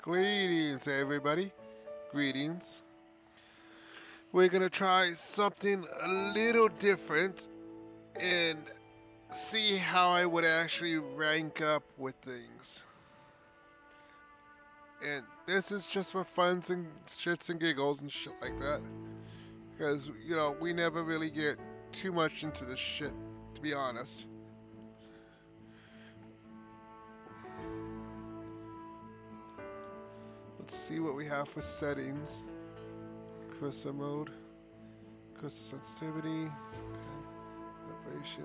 Greetings, everybody. Greetings. We're gonna try something a little different and see how I would actually rank up with things. And this is just for funs and shits and giggles and shit like that. Because, we never really get too much into this shit, to be honest. Let's see what we have for settings. Cursor mode, cursor sensitivity, okay. Vibration.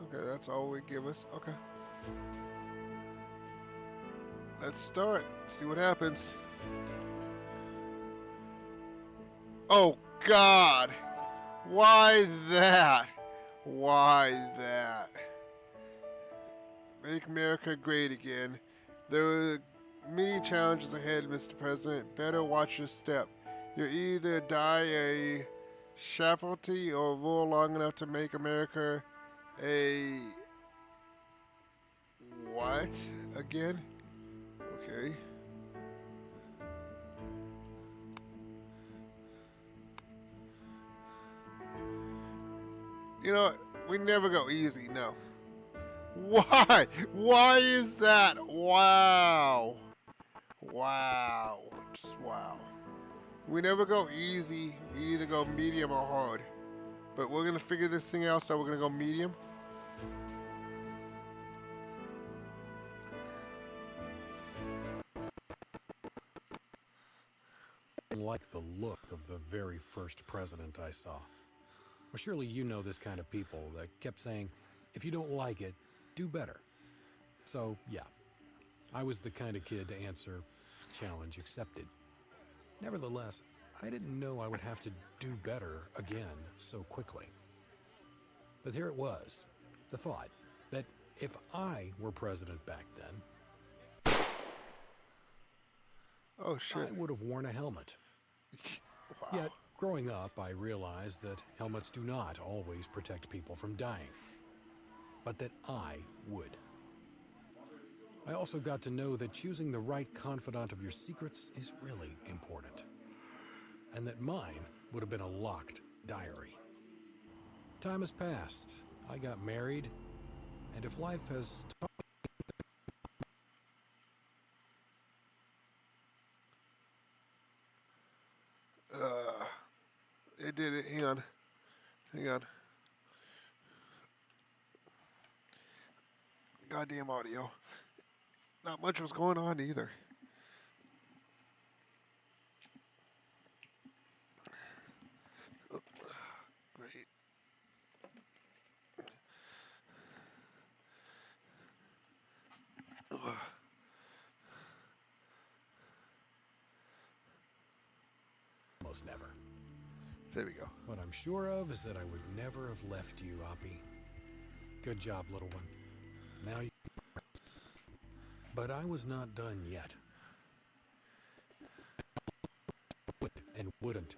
Okay, that's all we give us. Okay. Let's start. See what happens. Oh, God. Why that? Why that? Make America great again. There are many challenges ahead, Mr. President. Better watch your step. You'll either die a casualty or rule long enough to make America a what again? Okay. You know what? We never go easy, no. Why? Why is that? Wow. Wow. Just wow. We never go easy. We either go medium or hard. But we're going to figure this thing out, so we're going to go medium. Like the look of the very first president I saw. Well, surely you know this kind of people that kept saying, if you don't like it, do better. So, yeah, I was the kind of kid to answer, challenge accepted. Nevertheless, I didn't know I would have to do better again so quickly. But here it was, the thought that if I were president back then, oh shit, I would have worn a helmet. wow. Yet, growing up, I realized that helmets do not always protect people from dying, but that I would. I also got to know that choosing the right confidant of your secrets is really important, and that mine would have been a locked diary. Time has passed. I got married, and if life has taught It did it. Hang on. Hang on. Goddamn audio. Not much was going on either. Great. almost never. There we go. What I'm sure of is that I would never have left you, Oppie. Good job, little one. Now you... But I was not done yet. Would and wouldn't.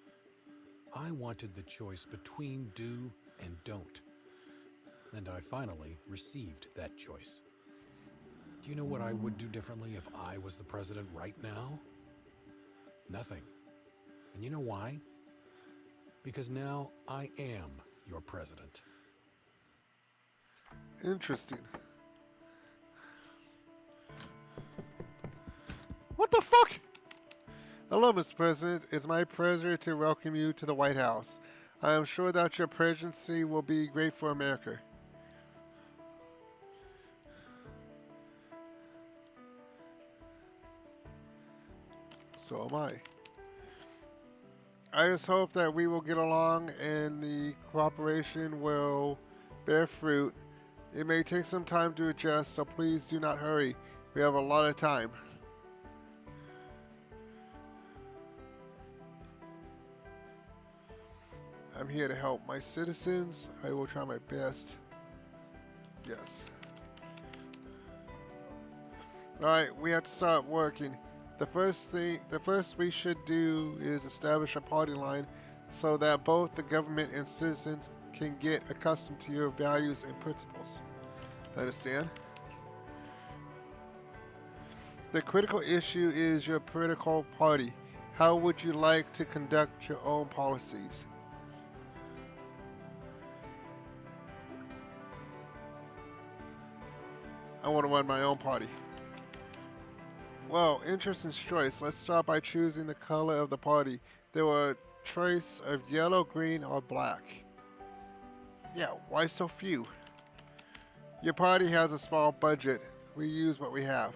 I wanted the choice between do and don't. And I finally received that choice. Do you know what I would do differently if I was the president right now? Nothing. And you know why? Because now I am your president. Interesting. What the fuck? Hello, Mr. President. It's my pleasure to welcome you to the White House. I am sure that your presidency will be great for America. So am I. I just hope that we will get along and the cooperation will bear fruit. It may take some time to adjust, so please do not hurry. We have a lot of time. I'm here to help my citizens. I will try my best. Yes. Alright, we have to start working. The first we should do is establish a party line so that both the government and citizens can get accustomed to your values and principles. Understand? The critical issue is your political party. How would you like to conduct your own policies? I want to run my own party. Well, interesting choice. Let's start by choosing the color of the party. There were a choice of yellow, green, or black. Yeah, why so few? Your party has a small budget. We use what we have.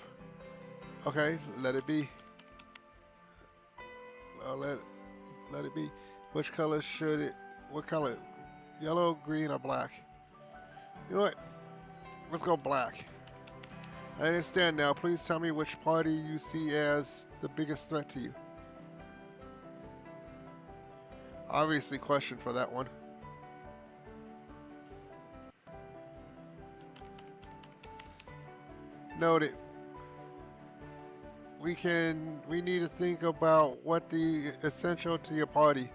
Okay, let it be. Let it be. Which color should it? What color? Yellow, green, or black? You know what? Let's go black. I understand now. Please tell me which party you see as the biggest threat to you. Obviously, question for that one. Noted. We need to think about what the essential to your party.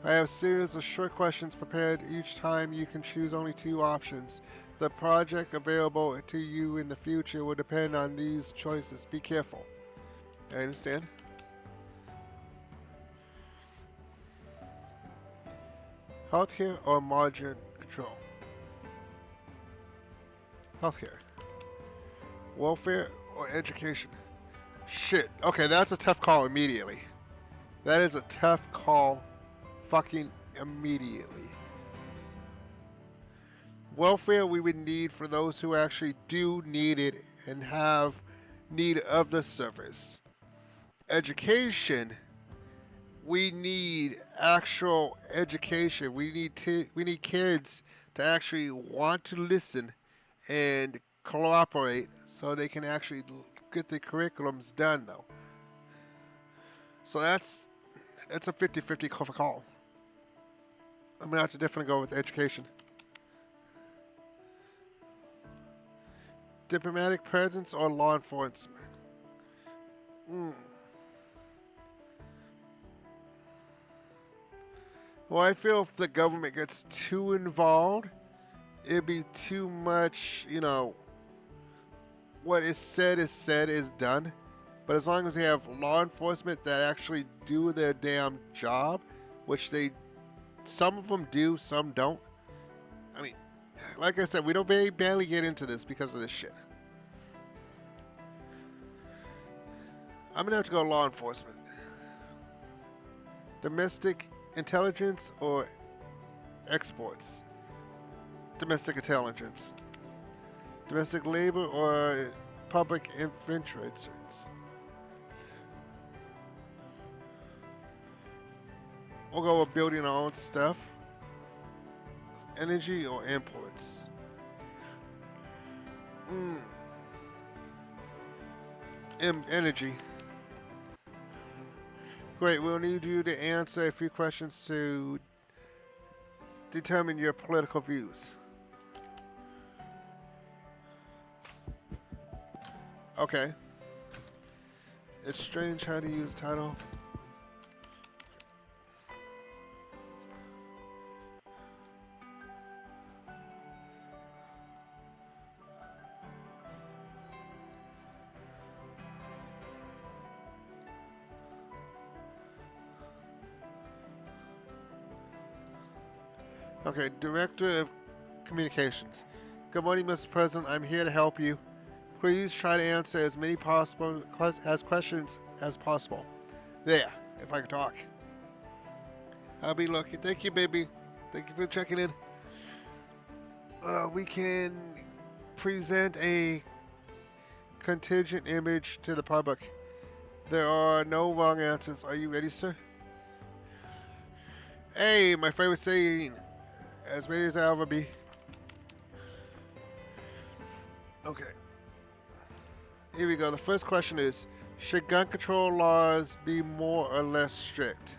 I have a series of short questions prepared. Each time you can choose only 2 options. The project available to you in the future will depend on these choices. Be careful. I understand. Healthcare or margin control? Healthcare. Welfare or education? Shit. Okay, that's a tough call immediately. That is a tough call fucking immediately. Welfare we would need for those who actually do need it and have need of the service. Education, we need actual education. We need kids to actually want to listen and cooperate so they can actually get the curriculums done though. So that's a 50-50 call. I'm gonna have to definitely go with education. Diplomatic presence or law enforcement? Well, I feel if the government gets too involved, it'd be too much, what is said is done. But as long as we have law enforcement that actually do their damn job, which some of them do, some don't. I mean, like I said, we don't barely get into this because of this shit. I'm gonna have to go law enforcement. Domestic intelligence or exports? Domestic intelligence. Domestic labor or public infiltrations? We'll go with building our own stuff. Energy or imports? Energy. Great, we'll need you to answer a few questions to determine your political views. Okay. It's strange how to use title. Okay, Director of Communications. Good morning, Mr. President. I'm here to help you. Please try to answer as many questions as possible. There, if I can talk. I'll be lucky. Thank you, baby. Thank you for checking in. We can present a contingent image to the public. There are no wrong answers. Are you ready, sir? Hey, my favorite saying. As ready as I'll ever be. Okay. Here we go. The first question is, should gun control laws be more or less strict?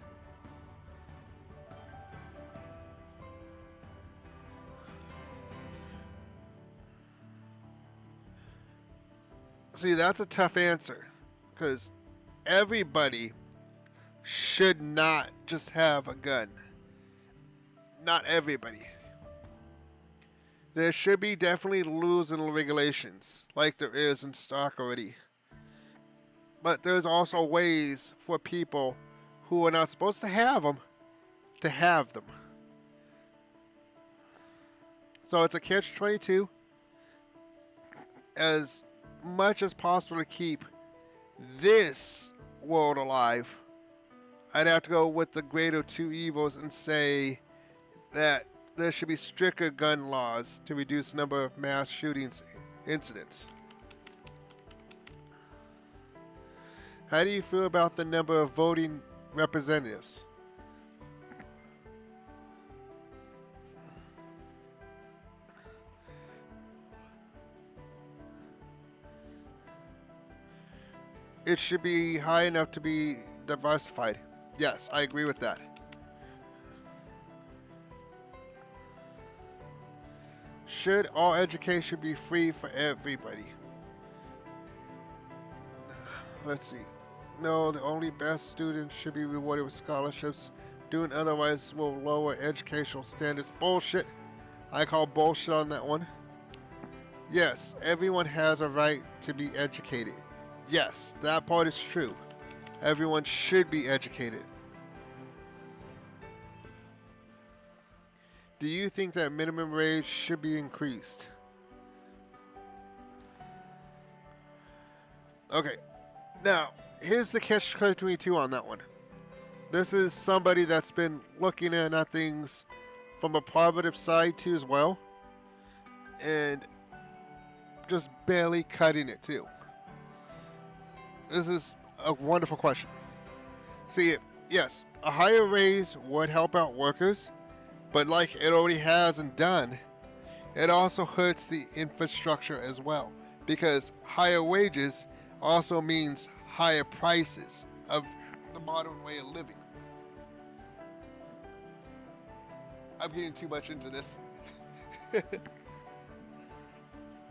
See, that's a tough answer. Because everybody should not just have a gun. Not everybody. There should be definitely rules and regulations, like there is in stock already. But there's also ways for people who are not supposed to have them to have them. So it's a catch 22 as much as possible to keep this world alive. I'd have to go with the greater two evils and say that there should be stricter gun laws to reduce the number of mass shootings incidents. How do you feel about the number of voting representatives? It should be high enough to be diversified. Yes, I agree with that. Should all education be free for everybody? Let's see. No, the only best students should be rewarded with scholarships. Doing otherwise will lower educational standards. Bullshit. I call bullshit on that one. Yes, everyone has a right to be educated. Yes, that part is true. Everyone should be educated. Do you think that minimum wage should be increased? Okay, now here's the catch-22 on that one. This is somebody that's been looking at things from a positive side too as well, and just barely cutting it too. This is a wonderful question. See, yes, a higher raise would help out workers, but like it already has and done, it also hurts the infrastructure as well, because higher wages also means higher prices of the modern way of living. I'm getting too much into this.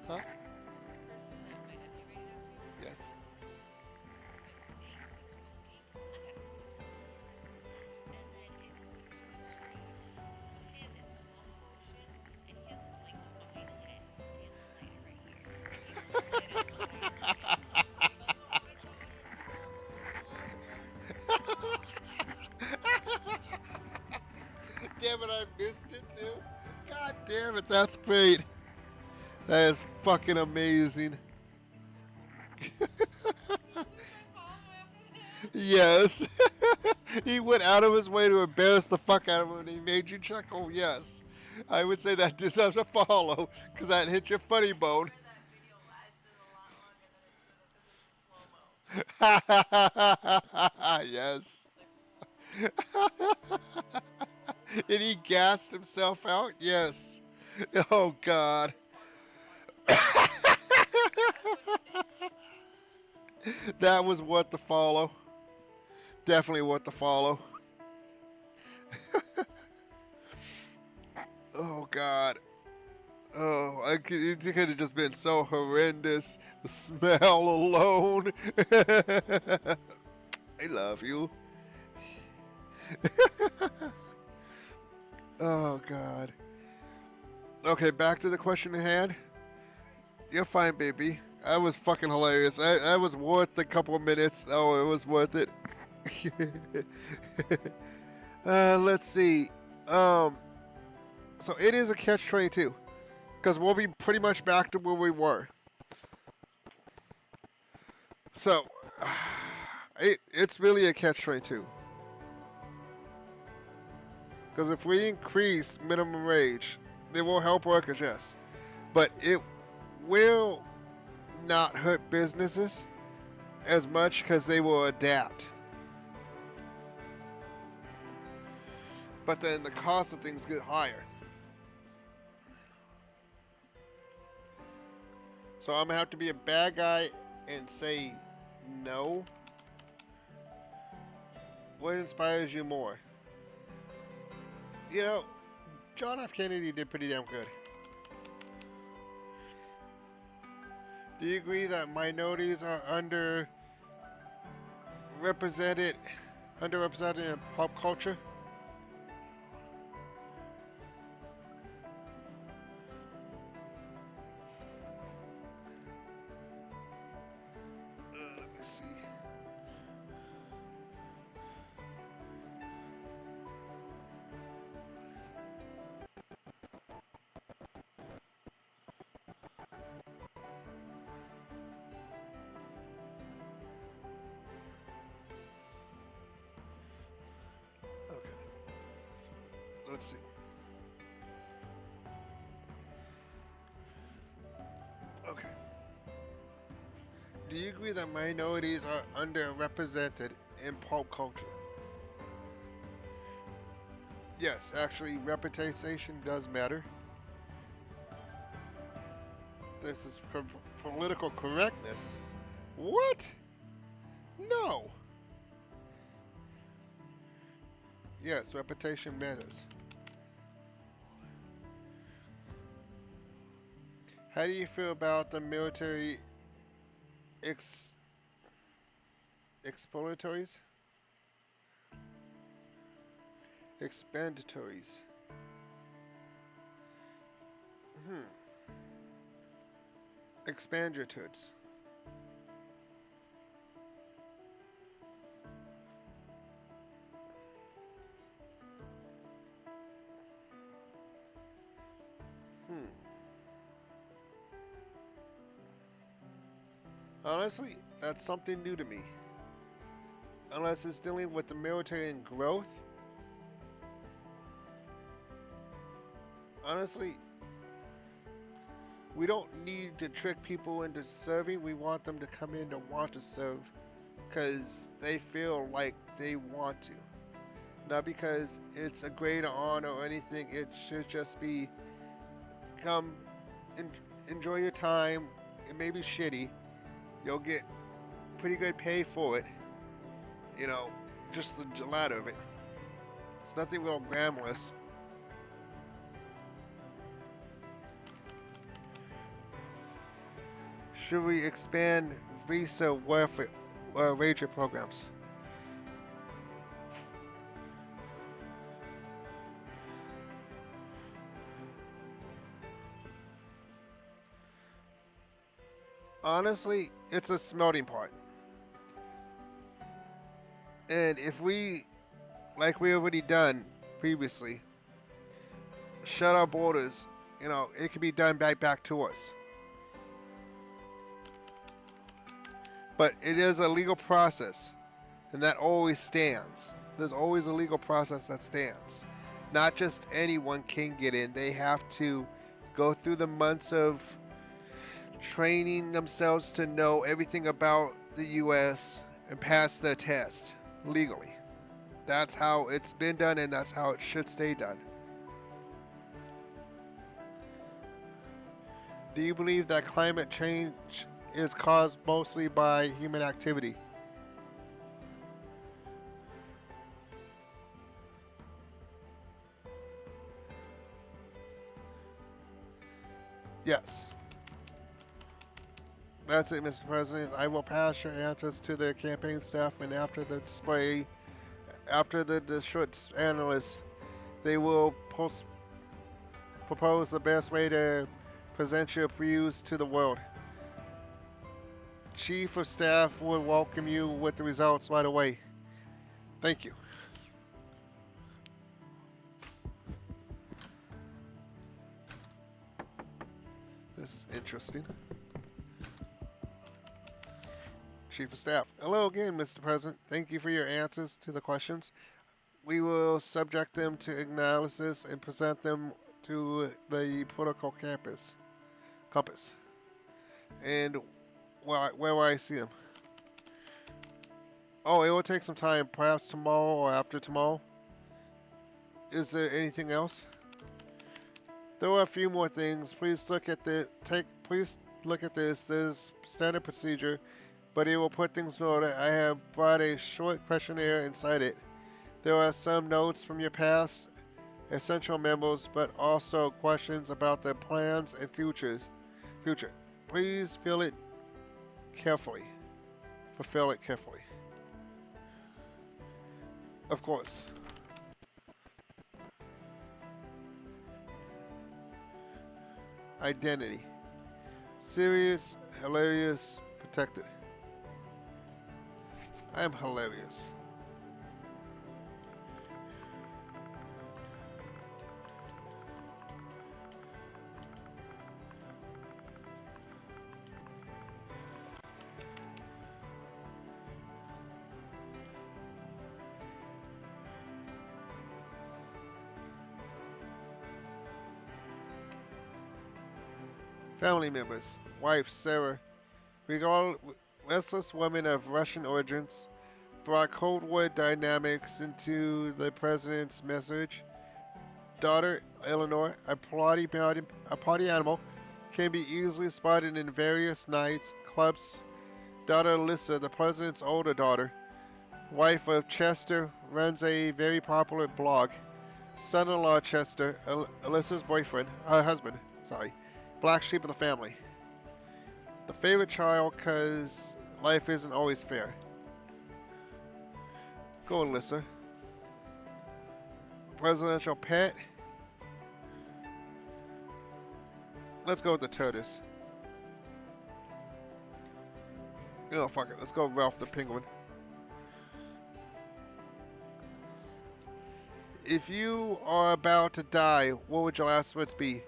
Huh? Yes. Damn it, I missed it too. God damn it, that's great. That is fucking amazing. Yes. He went out of his way to embarrass the fuck out of him and he made you chuckle. Yes. I would say that deserves a follow because that hit your funny bone. Yes. And he gassed himself out? Yes. Oh, God. That was worth the follow. Definitely worth the follow. Oh, God. Oh, it could have just been so horrendous. The smell alone. I love you. Oh, God. Okay, back to the question at hand. You're fine, baby. That was fucking hilarious. That was worth a couple of minutes. Oh, it was worth it. Let's see. So it is a catch-22. Because we'll be pretty much back to where we were. So, it's really a catch-22. Because if we increase minimum wage, it will help workers, yes. But it will not hurt businesses as much because they will adapt. But then the cost of things get higher. So I'm going to have to be a bad guy and say no. What inspires you more? You know, John F. Kennedy did pretty damn good. Do you agree that minorities are underrepresented in pop culture? let's see. Okay. Do you agree that minorities are underrepresented in pop culture? Yes, actually, representation does matter. This is political correctness. What? No. Yes, reputation matters. How do you feel about the military ex exploratories? Expandatories. Hmm. Expandatories. Hmm. Honestly, that's something new to me. Unless it's dealing with the military and growth. Honestly, we don't need to trick people into serving. We want them to come in to want to serve because they feel like they want to. Not because it's a great honor or anything. It should just be come, en- enjoy your time. It may be shitty. You'll get pretty good pay for it. You know, just the gelato of it. It's nothing real glamorous. Should we expand visa welfare wager programs? Honestly, it's a smelting pot. And if we, like we already done previously, shut our borders, it can be done back to us. But it is a legal process, and that always stands. There's always a legal process that stands. Not just anyone can get in. They have to go through the months of training themselves to know everything about the U.S. and pass the test legally. That's how it's been done, and that's how it should stay done. Do you believe that climate change is caused mostly by human activity? Yes. That's it, Mr. President. I will pass your answers to the campaign staff, and after the display, after the short analysts, they will propose the best way to present your views to the world. Chief of Staff will welcome you with the results right away. Thank you. This is interesting. Chief of Staff. Hello again, Mr. President. Thank you for your answers to the questions. We will subject them to analysis and present them to the political compass. And where will I see them? Oh, it will take some time, perhaps tomorrow or after tomorrow. Is there anything else? There are a few more things. Please look at Please look at this. There's standard procedure, but it will put things in order. I have brought a short questionnaire inside it. There are some notes from your past, essential memos, but also questions about the plans and future. Please fill it carefully. Fulfill it carefully. Of course. Identity. Serious, hilarious, protected. I am hilarious. Family members. Wife Sarah, restless woman of Russian origins, brought Cold War dynamics into the president's message. Daughter Eleanor, a party animal, can be easily spotted in various nights, clubs. Daughter Alyssa, the president's older daughter, wife of Chester, runs a very popular blog. Son-in-law Chester, Alyssa's husband, black sheep of the family. The favorite child, cause life isn't always fair. Go, Alyssa. Presidential pet. Let's go with the tortoise. Oh, fuck it. Let's go with Ralph the penguin. If you are about to die, what would your last words be?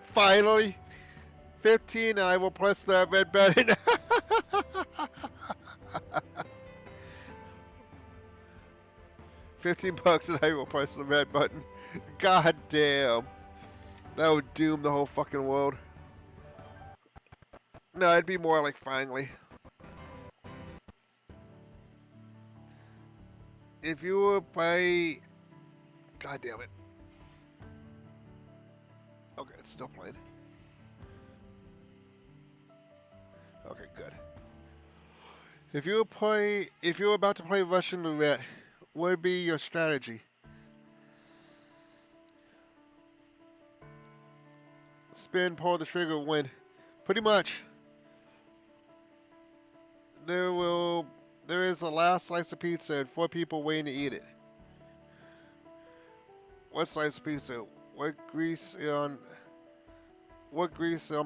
Finally. 15 and I will press the red button. $15 and I will press the red button. God damn. That would doom the whole fucking world. No, it'd be more like finally. If you were by... God damn it. Okay, it's still playing. Okay, good. If you were about to play Russian roulette, what would be your strategy? Spin, pull the trigger, win. Pretty much. There is the last slice of pizza and 4 people waiting to eat it. What slice of pizza? What grease on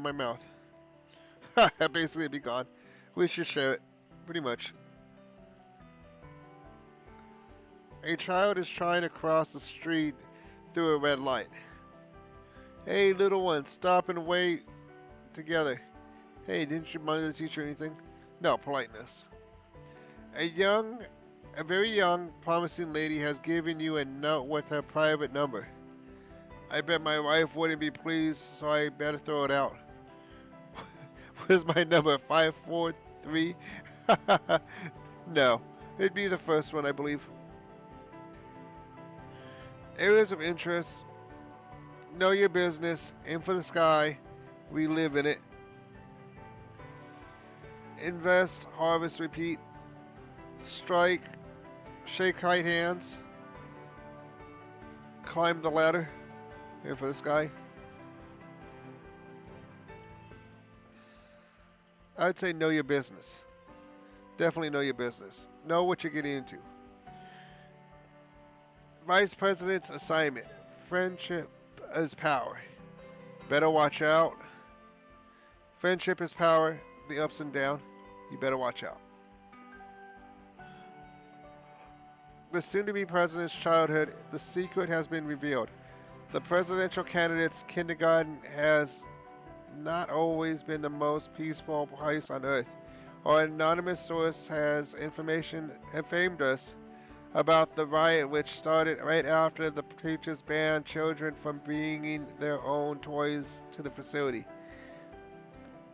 my mouth? Basically it'd be gone. We should share it. Pretty much. A child is trying to cross the street through a red light. Hey, little one, stop and wait together. Hey, didn't your mother teach you anything? No, politeness. A very young, promising lady has given you a note with her private number. I bet my wife wouldn't be pleased, so I better throw it out. Where's my number? 543? No, it'd be the first one, I believe. Areas of interest. Know your business. Aim for the sky. We live in it. Invest, harvest, repeat. Strike, shake right hands. Climb the ladder. Aim for the sky. I'd say know your business. Definitely know your business. Know what you're getting into. Vice President's assignment. Friendship is power. Better watch out. Friendship is power. The ups and downs. You better watch out. The soon-to-be president's childhood. The secret has been revealed. The presidential candidate's kindergarten has not always been the most peaceful place on earth. Our anonymous source has information informed us about the riot which started right after the teachers banned children from bringing their own toys to the facility.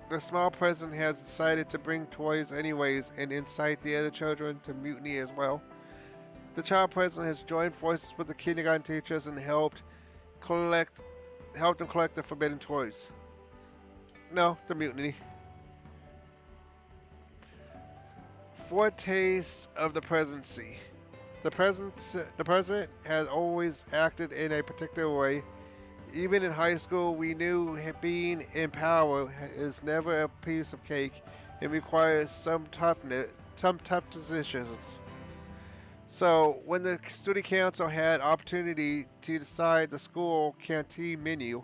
The small president has decided to bring toys anyways and incite the other children to mutiny as well. The child president has joined forces with the kindergarten teachers and helped them collect the forbidden toys. No, the mutiny. Foretaste of the presidency. The president has always acted in a particular way. Even in high school, we knew being in power is never a piece of cake. It requires some tough decisions. So, when the student council had opportunity to decide the school canteen menu,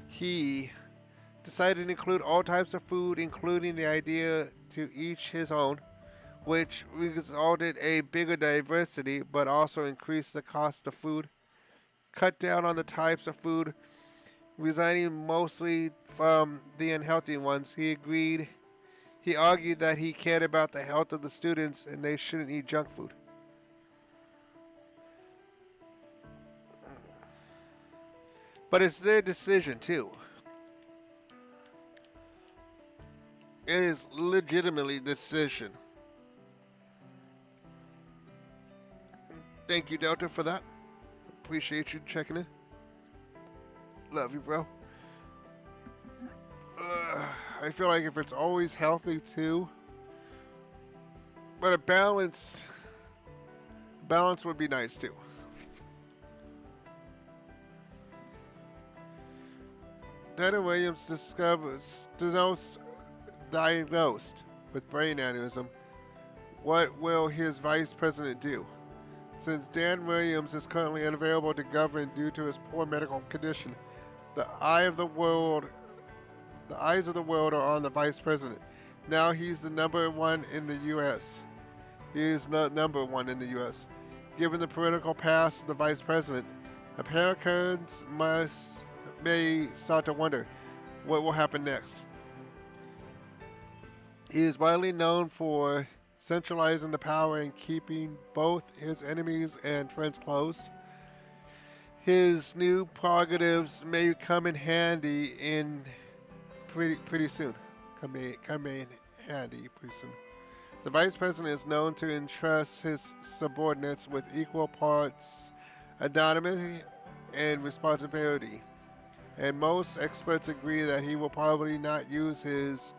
he decided to include all types of food, including the idea to each his own, which resulted a bigger diversity, but also increased the cost of food. Cut down on the types of food, resigning mostly from the unhealthy ones. He argued that he cared about the health of the students and they shouldn't eat junk food. But it's their decision too. It is legitimately decision. Thank you, Delta, for that. Appreciate you checking in. Love you, bro. I feel like if it's always healthy too, but a balance would be nice too. Dana Williams diagnosed with brain aneurysm. What will his vice president do? Since Dan Williams is currently unavailable to govern due to his poor medical condition, the eyes of the world are on the vice president. Now he's the number one in the U.S. He is not number one in the U.S. Given the political past of the vice president, Americans may start to wonder what will happen next. He is widely known for centralizing the power and keeping both his enemies and friends close. His new prerogatives may come in handy pretty soon. Come in handy pretty soon. The vice president is known to entrust his subordinates with equal parts autonomy and responsibility, and most experts agree that he will probably not use his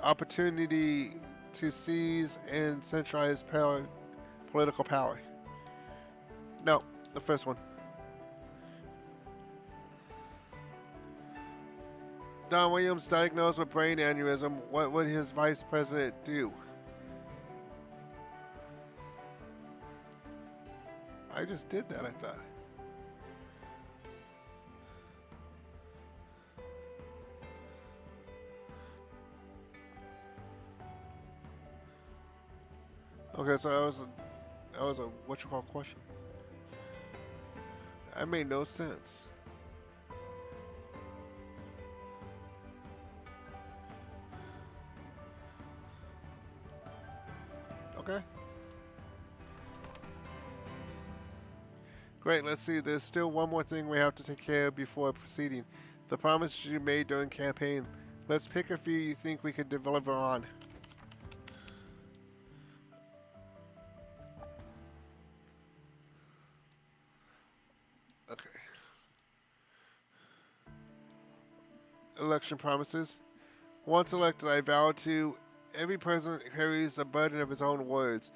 opportunity to seize and centralize political power. No, the first one. Don Williams diagnosed with brain aneurysm. What would his vice president do? I just did that, I thought. Okay, so that was a what you call question. That made no sense. Okay. Great, let's see. There's still one more thing we have to take care of before proceeding. The promises you made during campaign. Let's pick a few you think we could deliver on. Okay. Election promises. Once elected, I vow to every president carries a burden of his own words.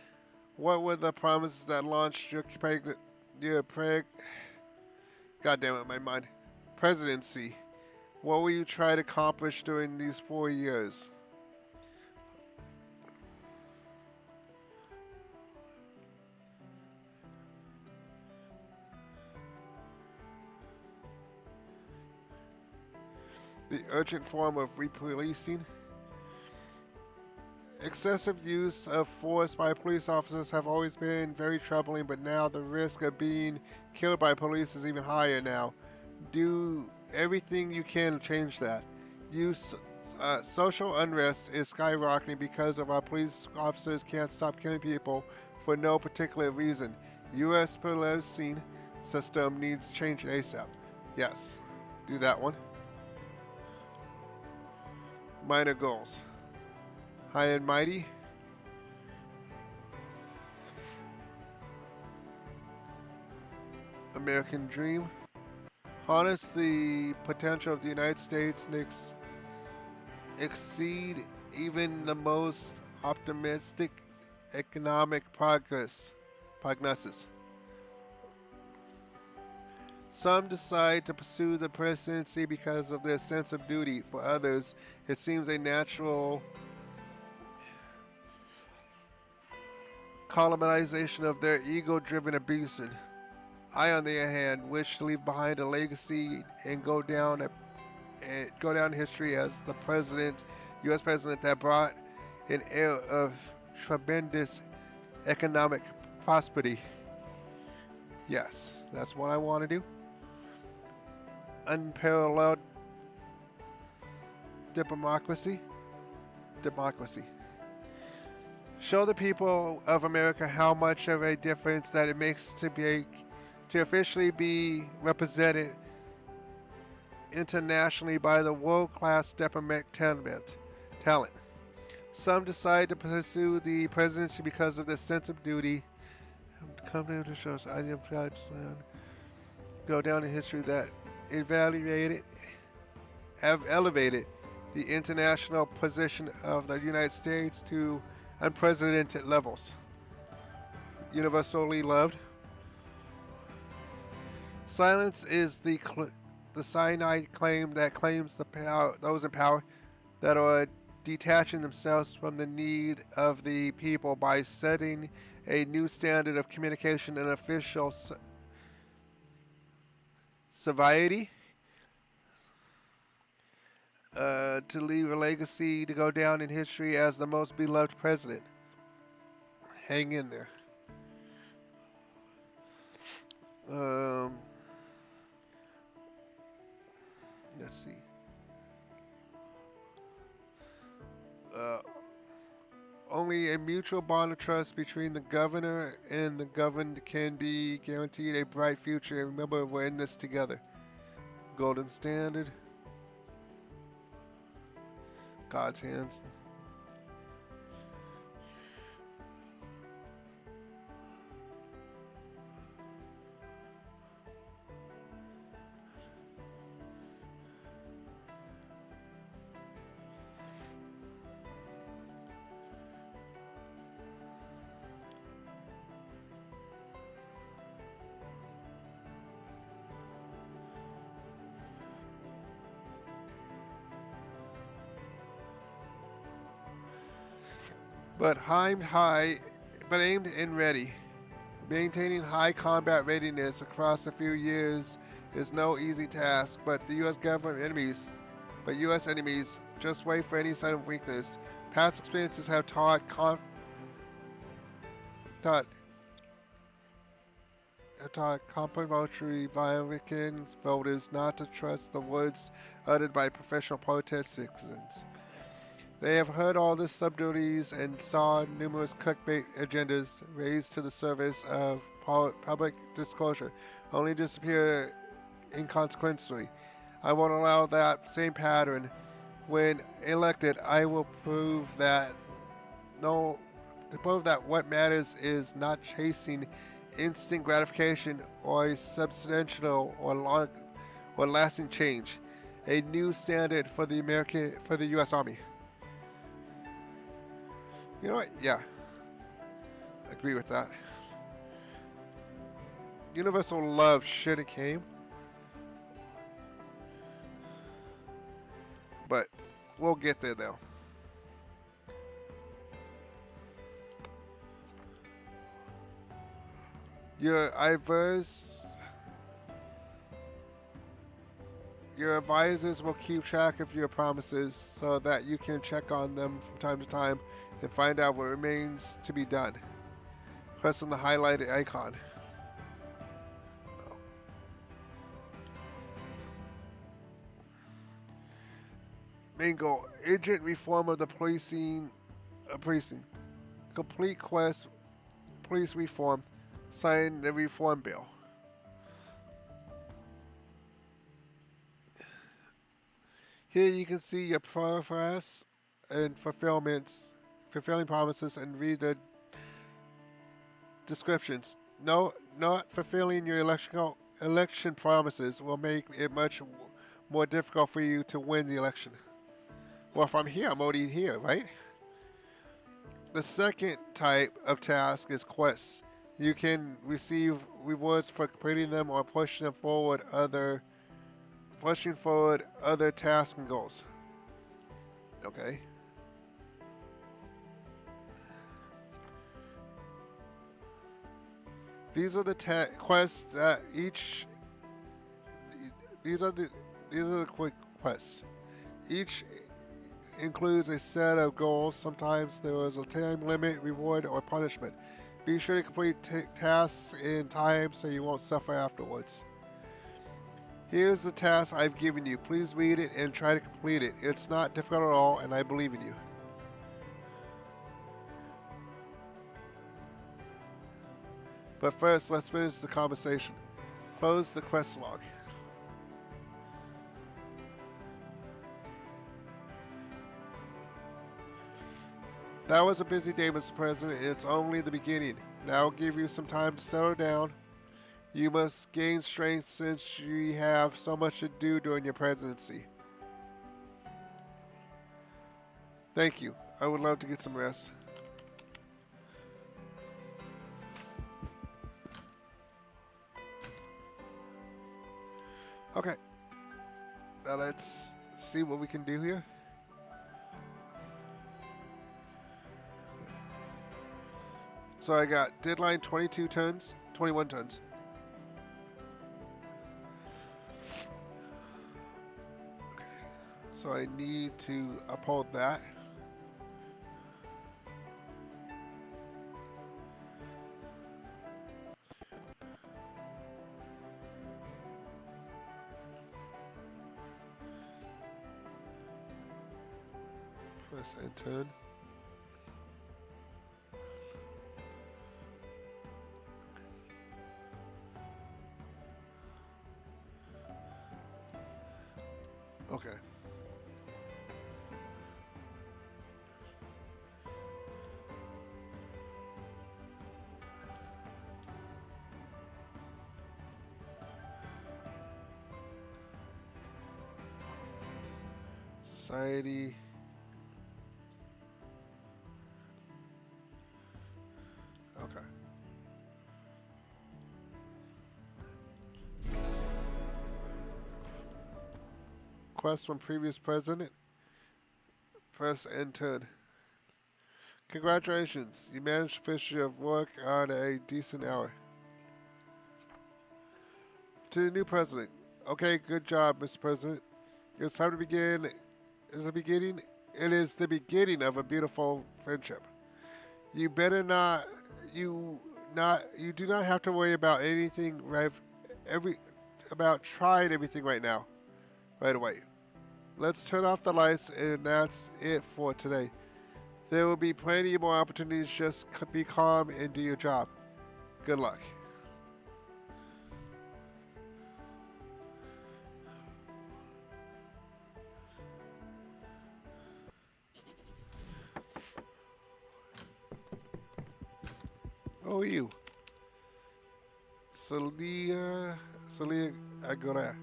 What were the promises that launched your God damn it, my mind. Presidency. What will you try to accomplish during these 4 years? The urgent form of repolicing. Excessive use of force by police officers have always been very troubling, but now the risk of being killed by police is even higher now. Do everything you can to change that. Social unrest is skyrocketing because of our police officers can't stop killing people for no particular reason. U.S. policing system needs change ASAP. Yes, do that one. Minor goals. High and mighty. American dream. Harness the potential of the United States and exceed even the most optimistic economic prognosis. Some decide to pursue the presidency because of their sense of duty. For others, it seems a natural colonization of their ego-driven ambition. I, on the other hand, wish to leave behind a legacy and go down in history as the U.S. president that brought an era of tremendous economic prosperity. Yes, that's what I want to do. Unparalleled democracy. Show the people of America how much of a difference that it makes to officially be represented internationally by the world-class diplomatic talent. Some decide to pursue the presidency because of their sense of duty. Company to shows I go down in history that have elevated the international position of the United States to unprecedented levels. Universally loved. Silence is the cyanide claim that claims the power, those in power that are detaching themselves from the need of the people by setting a new standard of communication and official sobriety to leave a legacy to go down in history as the most beloved president. Hang in there. Let's see. Only a mutual bond of trust between the governor and the governed can be guaranteed a bright future. And remember, we're in this together. Golden standard. God's hands. But aimed and ready. Maintaining high combat readiness across a few years is no easy task, but the U.S. U.S. enemies just wait for any sign of weakness. Past experiences have taught complimentary Republicans voters not to trust the words uttered by professional politicians. They have heard all the subtleties and saw numerous clickbait agendas raised to the service of public disclosure, only to disappear inconsequentially. I won't allow that same pattern. When elected, I will prove that what matters is not chasing instant gratification or a substantial or lasting change. A new standard for the U.S. Army. You know what? Yeah. I agree with that. Universal love should have came. But we'll get there though. Your advisors will keep track of your promises so that you can check on them from time to time and find out what remains to be done. Press on the highlighted icon. Main goal: agent reform of the precinct. Complete quest: police reform. Sign the reform bill. Here you can see your progress and fulfilling promises, and read the descriptions. No, not fulfilling your election promises will make it much more difficult for you to win the election. Well, if I'm here, I'm already here, right? The second type of task is quests. You can receive rewards for completing them or pushing forward other tasks and goals. Okay. These are the quests that each. These are the quick quests. Each includes a set of goals. Sometimes there is a time limit, reward, or punishment. Be sure to complete tasks in time so you won't suffer afterwards. Here's the task I've given you. Please read it and try to complete it. It's not difficult at all, and I believe in you. But first, let's finish the conversation. Close the quest log. That was a busy day, Mr. President. It's only the beginning. Now I'll give you some time to settle down. You must gain strength since you have so much to do during your presidency. Thank you. I would love to get some rest. Okay. Now let's see what we can do here. So I got deadline 22 tons, 21 tons. Okay. So I need to uphold that. Press enter. Okay. Society. Okay. Quest from previous president. Press enter. Congratulations, you managed to finish your work on a decent hour. To the new president. Okay, good job, Mr. President. It's time to begin. It is the beginning of a beautiful friendship. You better not. You do not have to worry about anything. About trying everything right now. Right away. Let's turn off the lights, and that's it for today. There will be plenty more opportunities. Just be calm and do your job. Good luck. Oh, you. Celia Agora.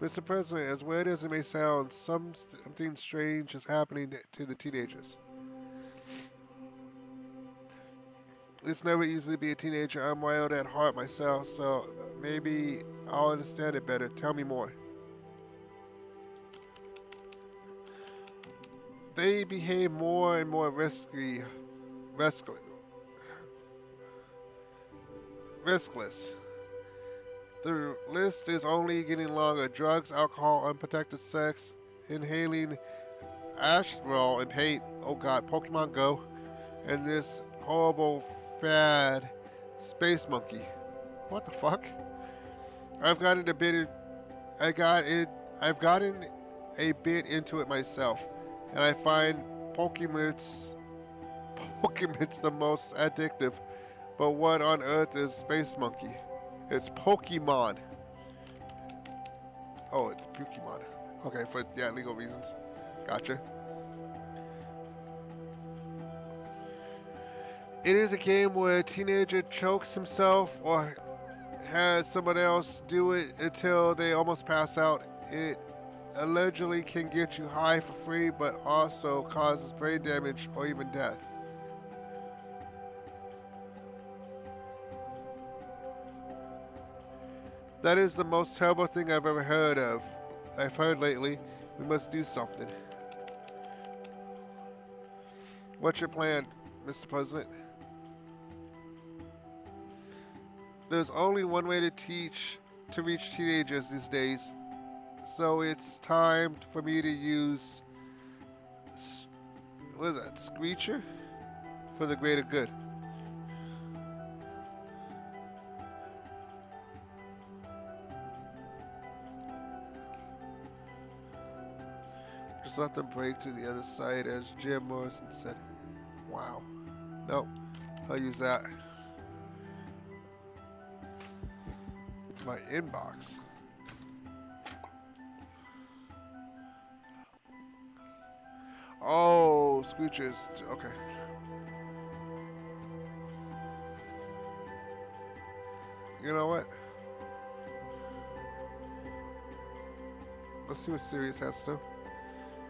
Mr. President, as weird as it may sound, something strange is happening to the teenagers. It's never easy to be a teenager. I'm wild at heart myself, so maybe I'll understand it better. Tell me more. They behave more and more riskless. The list is only getting longer. Drugs, alcohol, unprotected sex, inhaling astral and paint. Oh god, Pokemon Go. And this horrible fad space monkey. What the fuck? I've gotten a bit into it myself, and I find Pokemon's the most addictive. But what on earth is Space Monkey? It's Pokemon. Oh, it's Pokemon. Okay, for legal reasons. Gotcha. It is a game where a teenager chokes himself or has someone else do it until they almost pass out. It allegedly can get you high for free, but also causes brain damage or even death. That is the most terrible thing I've ever heard of. I've heard lately. We must do something. What's your plan, Mr. President? There's only one way to reach teenagers these days. So it's time for me to use, what is that, Screecher? For the greater good. Just let them break to the other side, as Jim Morrison said. Wow. Nope. I'll use that. My inbox. Oh, Oh, Scoochers. Okay. You know what? Let's see what Sirius has to.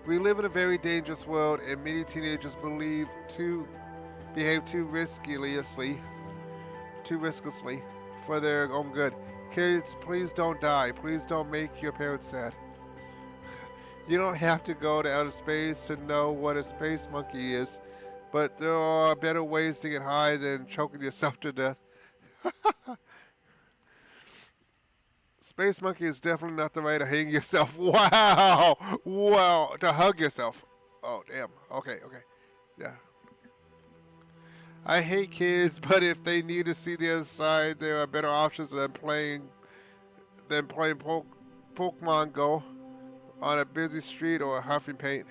We live in a very dangerous world, and many teenagers behave too risklessly for their own good. Kids, please don't die. Please don't make your parents sad. You don't have to go to outer space to know what a space monkey is, but there are better ways to get high than choking yourself to death. Space monkey is definitely not the way to hang yourself. Wow! Wow! To hug yourself. Oh, damn. Okay. Yeah. I hate kids, but if they need to see the other side, there are better options than playing Pokemon Go on a busy street or huffing paint.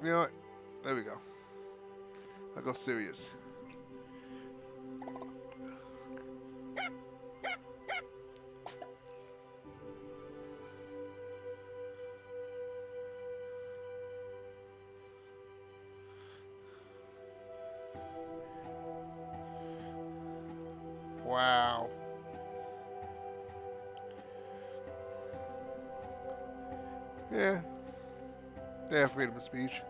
You know what? There we go. I'll go serious. Wow. Yeah. They have freedom of speech.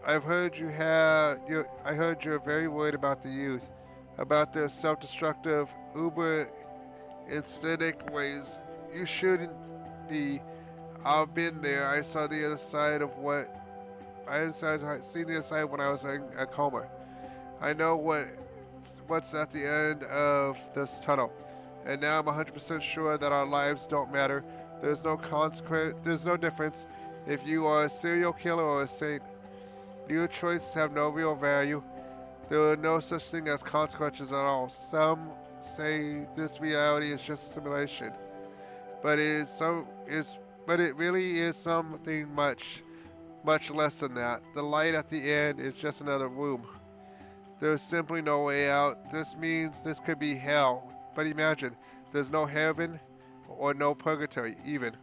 I've heard I heard you're very worried about the youth, about their self-destructive, uber aesthetic ways. You shouldn't be. I've been there. I saw the other side of what I seen the other side when I was in a coma. I know what's at the end of this tunnel, and now I'm 100% sure that our lives don't matter. There's no consequence. There's no difference if you are a serial killer or a saint. Your choices have no real value. There are no such thing as consequences at all. Some say this reality is just a simulation, but it really is something much less than that. The light at the end is just another room. There's simply no way out. This means this could be hell. But imagine, there's no heaven or no purgatory even.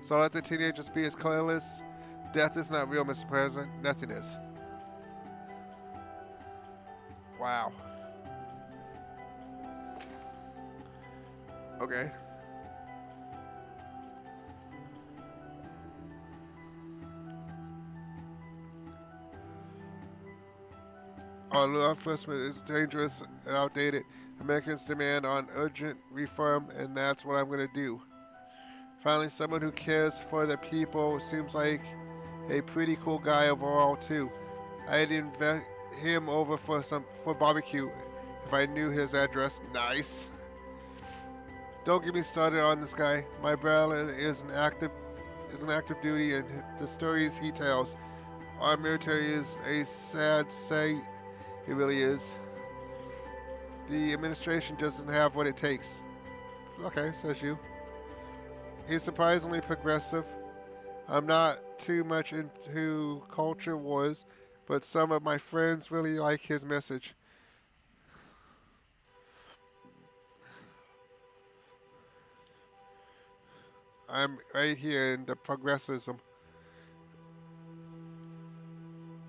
So let the teenagers be as colorless. Death is not real, Mr. President. Nothing is. Wow. Okay. Our law enforcement is dangerous and outdated. Americans demand on urgent reform, and that's what I'm going to do. Finally, someone who cares for the people seems like a pretty cool guy overall too. I'd invite him over for barbecue if I knew his address. Nice. Don't get me started on this guy. My brother is an active duty, and the stories he tells. Our military is a sad sight. It really is. The administration doesn't have what it takes. Okay, says you. He's surprisingly progressive. I'm not too much into culture wars, but some of my friends really like his message. I'm right here in the progressivism.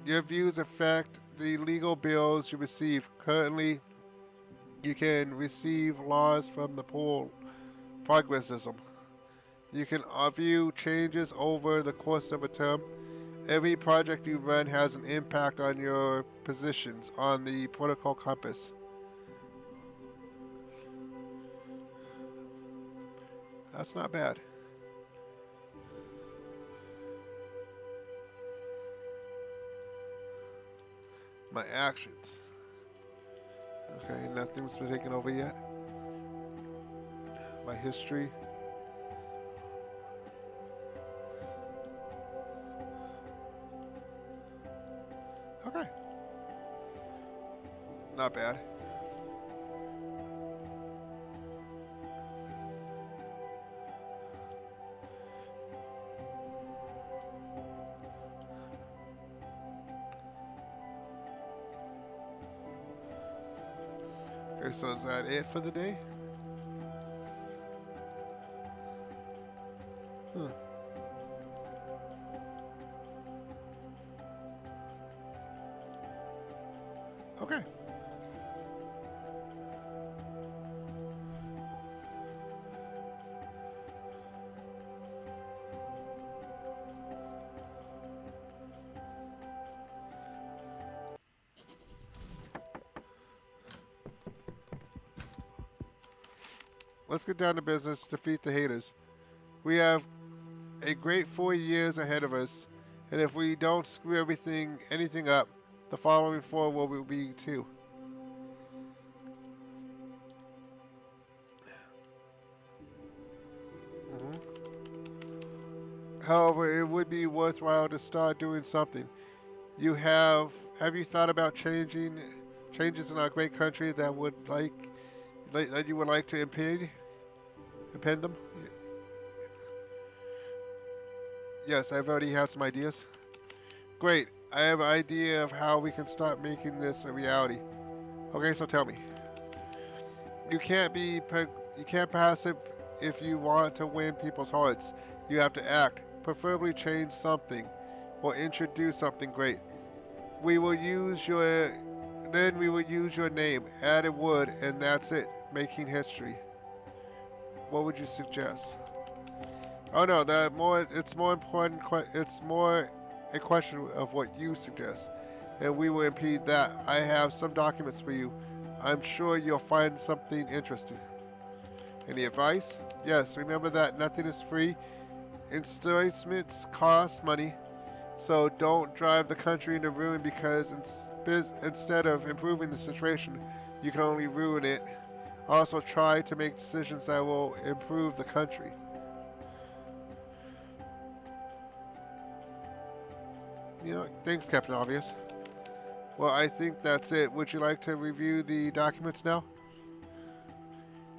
Your views affect the legal bills you receive. Currently, you can receive laws from the pool progressivism. You can view changes over the course of a term. Every project you run has an impact on your positions on the political compass. That's not bad. My actions. Okay, nothing's been taken over yet. My history. Okay. Not bad. Okay, so is that it for the day? Huh. Okay. Let's get down to business. Defeat the haters. We have a great 4 years ahead of us, and if we don't screw anything up, the following 4 will be too. Mhm. However, it would be worthwhile to start doing something. Have you thought about changes in our great country that that you would like to impede them? Yes, I've already had some ideas. Great. I have an idea of how we can start making this a reality. Okay, so tell me. You can't be you can't passive if you want to win people's hearts. You have to act, preferably change something or introduce something great. We will use your Then we will use your name, add a word, and that's it, making history. What would you suggest? Oh no, it's more important it's more a question of what you suggest. And we will impede that. I have some documents for you. I'm sure you'll find something interesting. Any advice? Yes, remember that nothing is free. Installments cost money, so don't drive the country into ruin because instead of improving the situation, you can only ruin it. Also, try to make decisions that will improve the country. Thanks, Captain Obvious. Well, I think that's it. Would you like to review the documents now?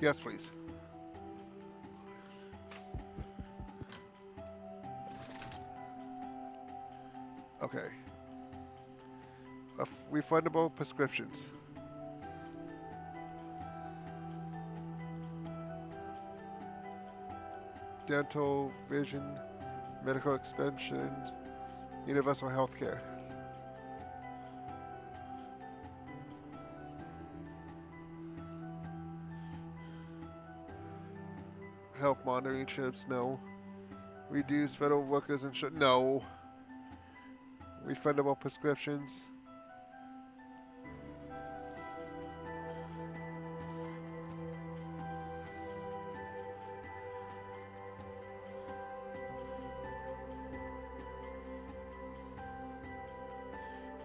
Yes, please. Okay. Refundable prescriptions. Dental, vision, medical expenses, universal health care. Health monitoring chips, no. Reduce federal workers insurance, no. Refundable prescriptions.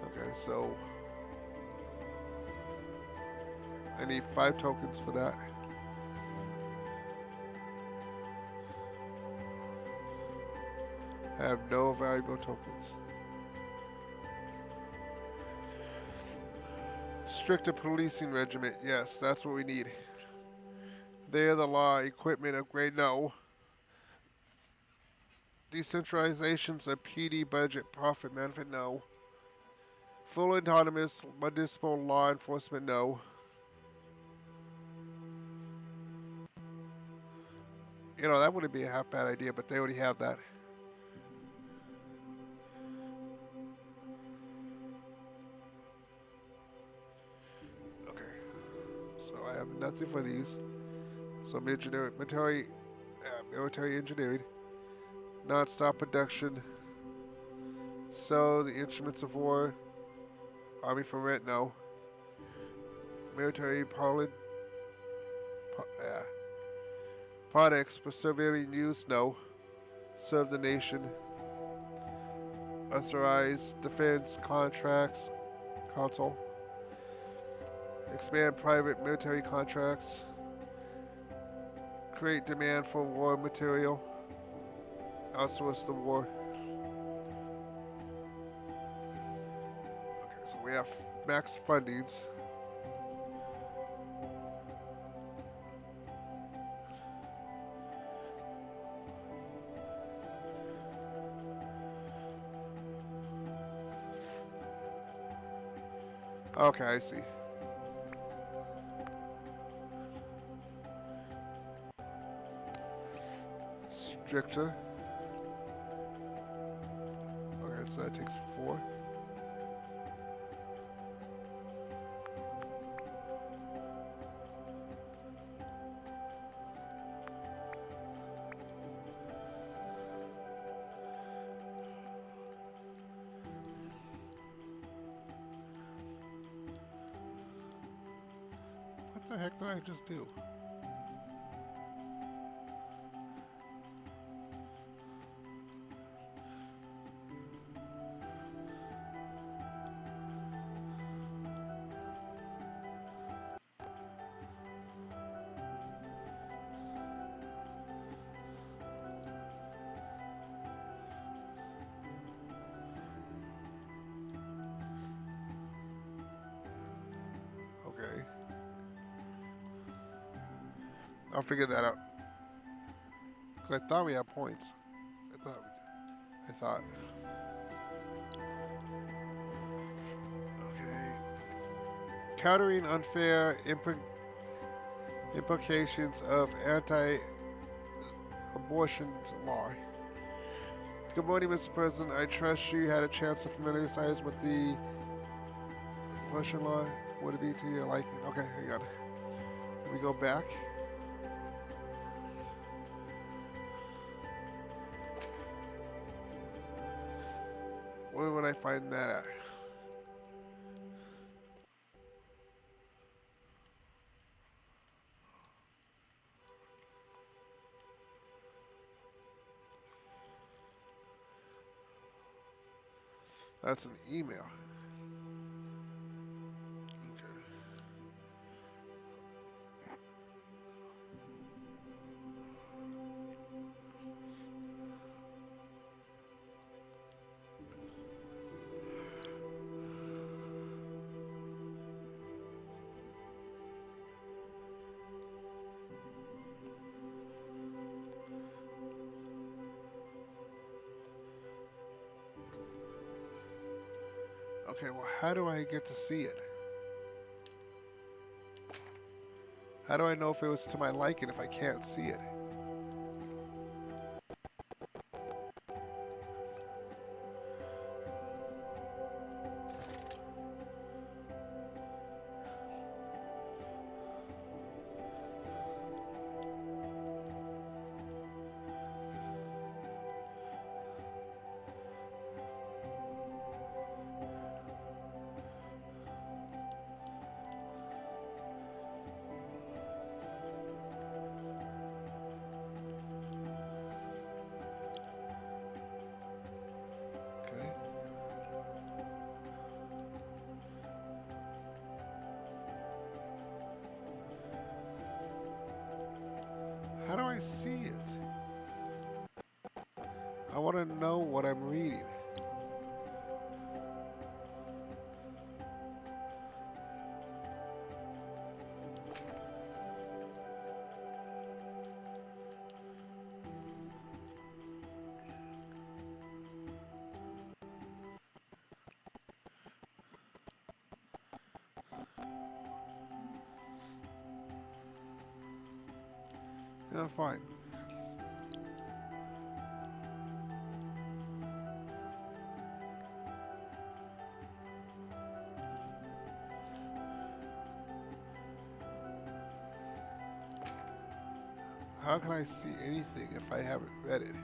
Okay, so I need 5 tokens for that. Have no valuable tokens. Stricter policing regiment, yes, that's what we need. They are the law. Equipment upgrade, no. Decentralizations of PD budget profit benefit, no. Full autonomous municipal law enforcement, no. That wouldn't be a half bad idea, but they already have that. Okay. So I have nothing for these. So military engineering, non-stop production. So the instruments of war, army for rent, no. Military products for civilian use, no. Serve the nation. Authorized defense contracts, console. Expand private military contracts. Create demand for war material. Outsource the war. Okay, so we have max fundings. Okay, I see. stricter. Okay, so that takes 4. What the heck did I just do? Okay. I'll figure that out. Cause I thought we had points. I thought. Okay. Countering unfair implications of anti-abortion law. Good morning, Mr. President. I trust you had a chance to familiarize with the abortion law. Would it be to your liking? Okay, hang on. Let me go back. Where would I find that at? That's an email. Okay. Okay, well, how do I get to see it? How do I know if it was to my liking if I can't see it? Okay. How do I see it? I want to know what I'm reading. Yeah, fine. How can I see anything if I haven't read it?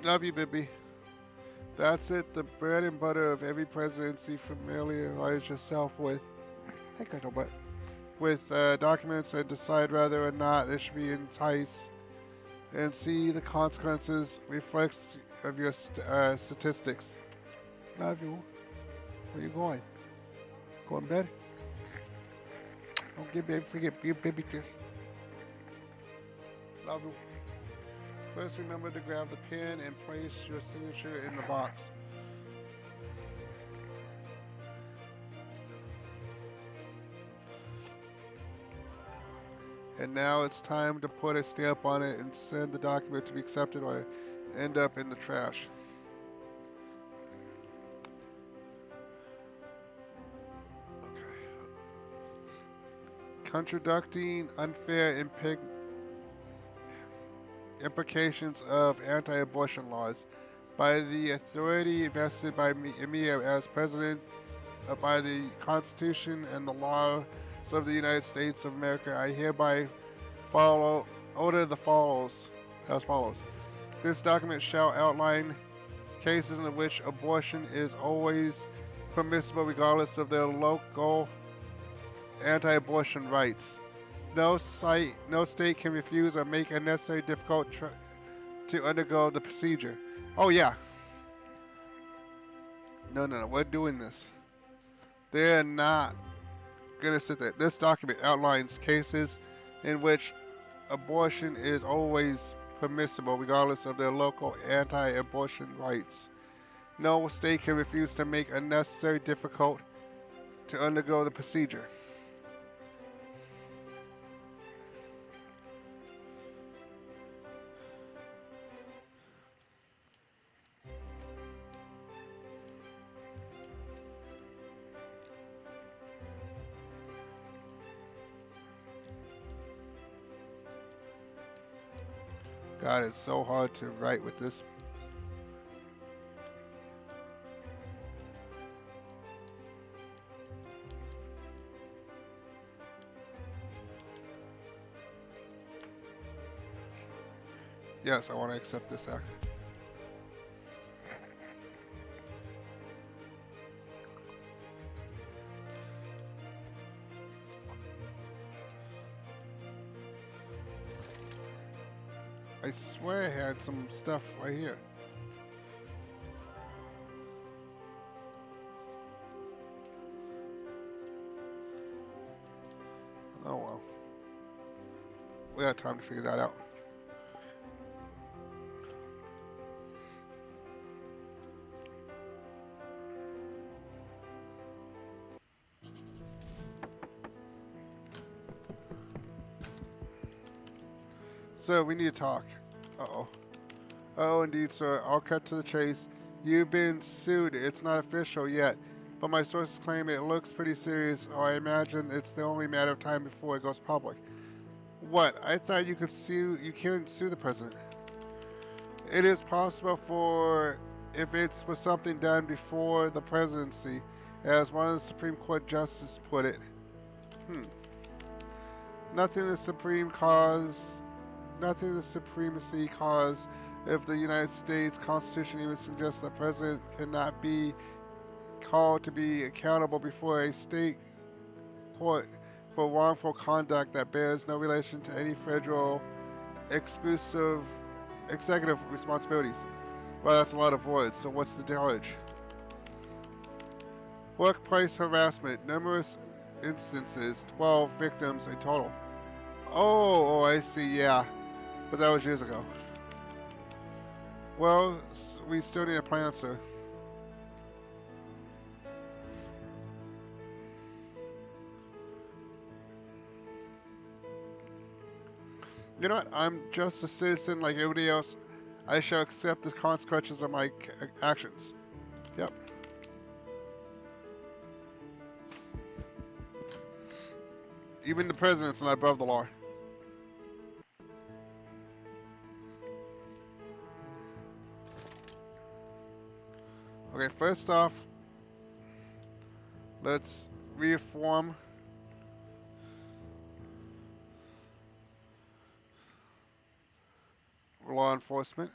Love you, baby. That's it, the bread and butter of every presidency. Familiarize yourself with, hey, Colonel Butt, with documents and decide whether or not it should be enticed and see the consequences reflects of your statistics. Love you. Where you going? Going to bed? Don't forget your baby kiss. Love you. First, remember to grab the pen and place your signature in the box. And now it's time to put a stamp on it and send the document to be accepted or end up in the trash. Okay. Contradicting unfair implications of anti-abortion laws by the authority vested by me as president by the Constitution and the laws of the United States of America. I hereby order the follows as follows. This document shall outline cases in which abortion is always permissible regardless of their local anti-abortion rights. No state can refuse or make it necessary difficult to undergo the procedure. Oh yeah. No, we're doing this. They're not gonna sit there. This document outlines cases in which abortion is always permissible regardless of their local anti-abortion rights. No state can refuse to make it necessary difficult to undergo the procedure. God, it's so hard to write with this. Yes, I want to accept this act. I swear I had some stuff right here. Oh well. We got time to figure that out. Sir, we need to talk. Uh-oh. Oh, indeed, sir. I'll cut to the chase. You've been sued. It's not official yet, but my sources claim it looks pretty serious, or I imagine it's the only matter of time before it goes public. What? I thought you could sue... You can't sue the president. It is possible for... if it's for something done before the presidency, as one of the Supreme Court justices put it. Nothing the supremacy cause if the United States Constitution even suggests the president cannot be called to be accountable before a state court for wrongful conduct that bears no relation to any federal exclusive executive responsibilities. Well, that's a lot of words, so what's the charge? Workplace harassment, numerous instances, 12 victims in total. Oh, I see, yeah. But that was years ago. Well, we still need a plan, sir. You know what? I'm just a citizen like everybody else. I shall accept the consequences of my actions. Yep. Even the president's not above the law. Okay, first off, let's reform law enforcement.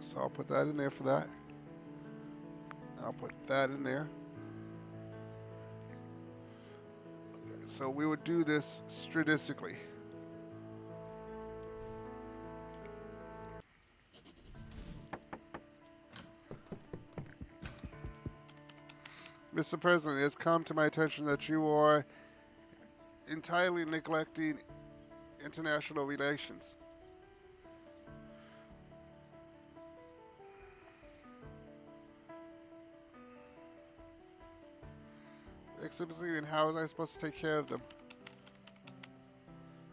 So I'll put that in there for that. I'll put that in there. Okay, so we would do this strategically. Mr. President, it has come to my attention that you are entirely neglecting international relations. Excellency, and how was I supposed to take care of them?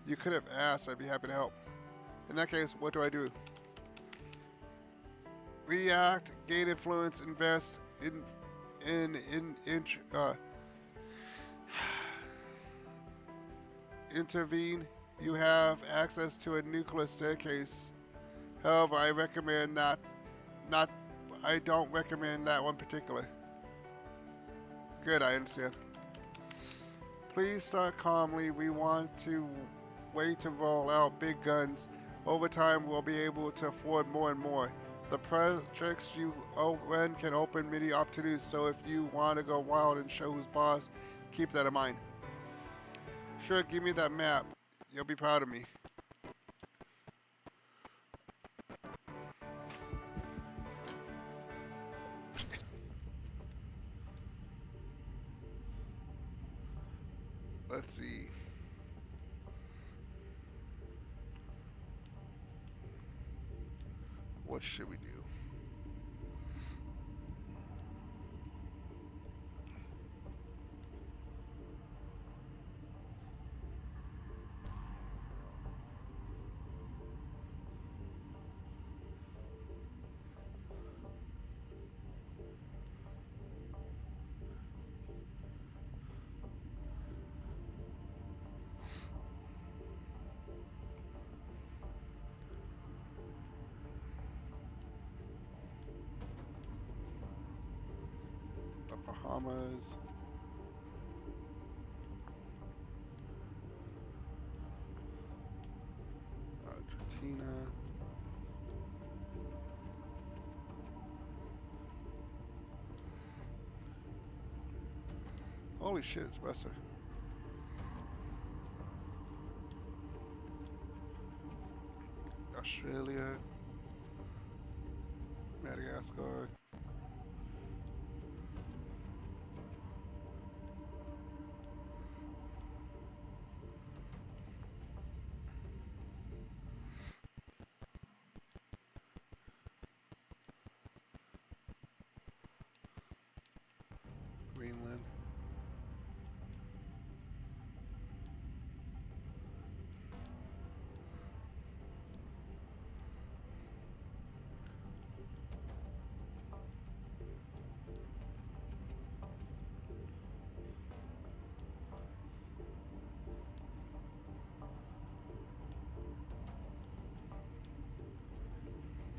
You could have asked, I'd be happy to help. In that case, what do I do? React, gain influence, invest, intervene. You have access to a nuclear staircase. However, I recommend I don't recommend that one particular. Good, I understand. Please start calmly. We want to wait to roll out big guns. Over time, we'll be able to afford more and more. The projects you run can open many opportunities, so if you want to go wild and show who's boss, keep that in mind. Sure, give me that map. You'll be proud of me. Let's see. What should we do? The Bahamas. Argentina. Holy shit, it's Buster. Australia. Madagascar. Greenland.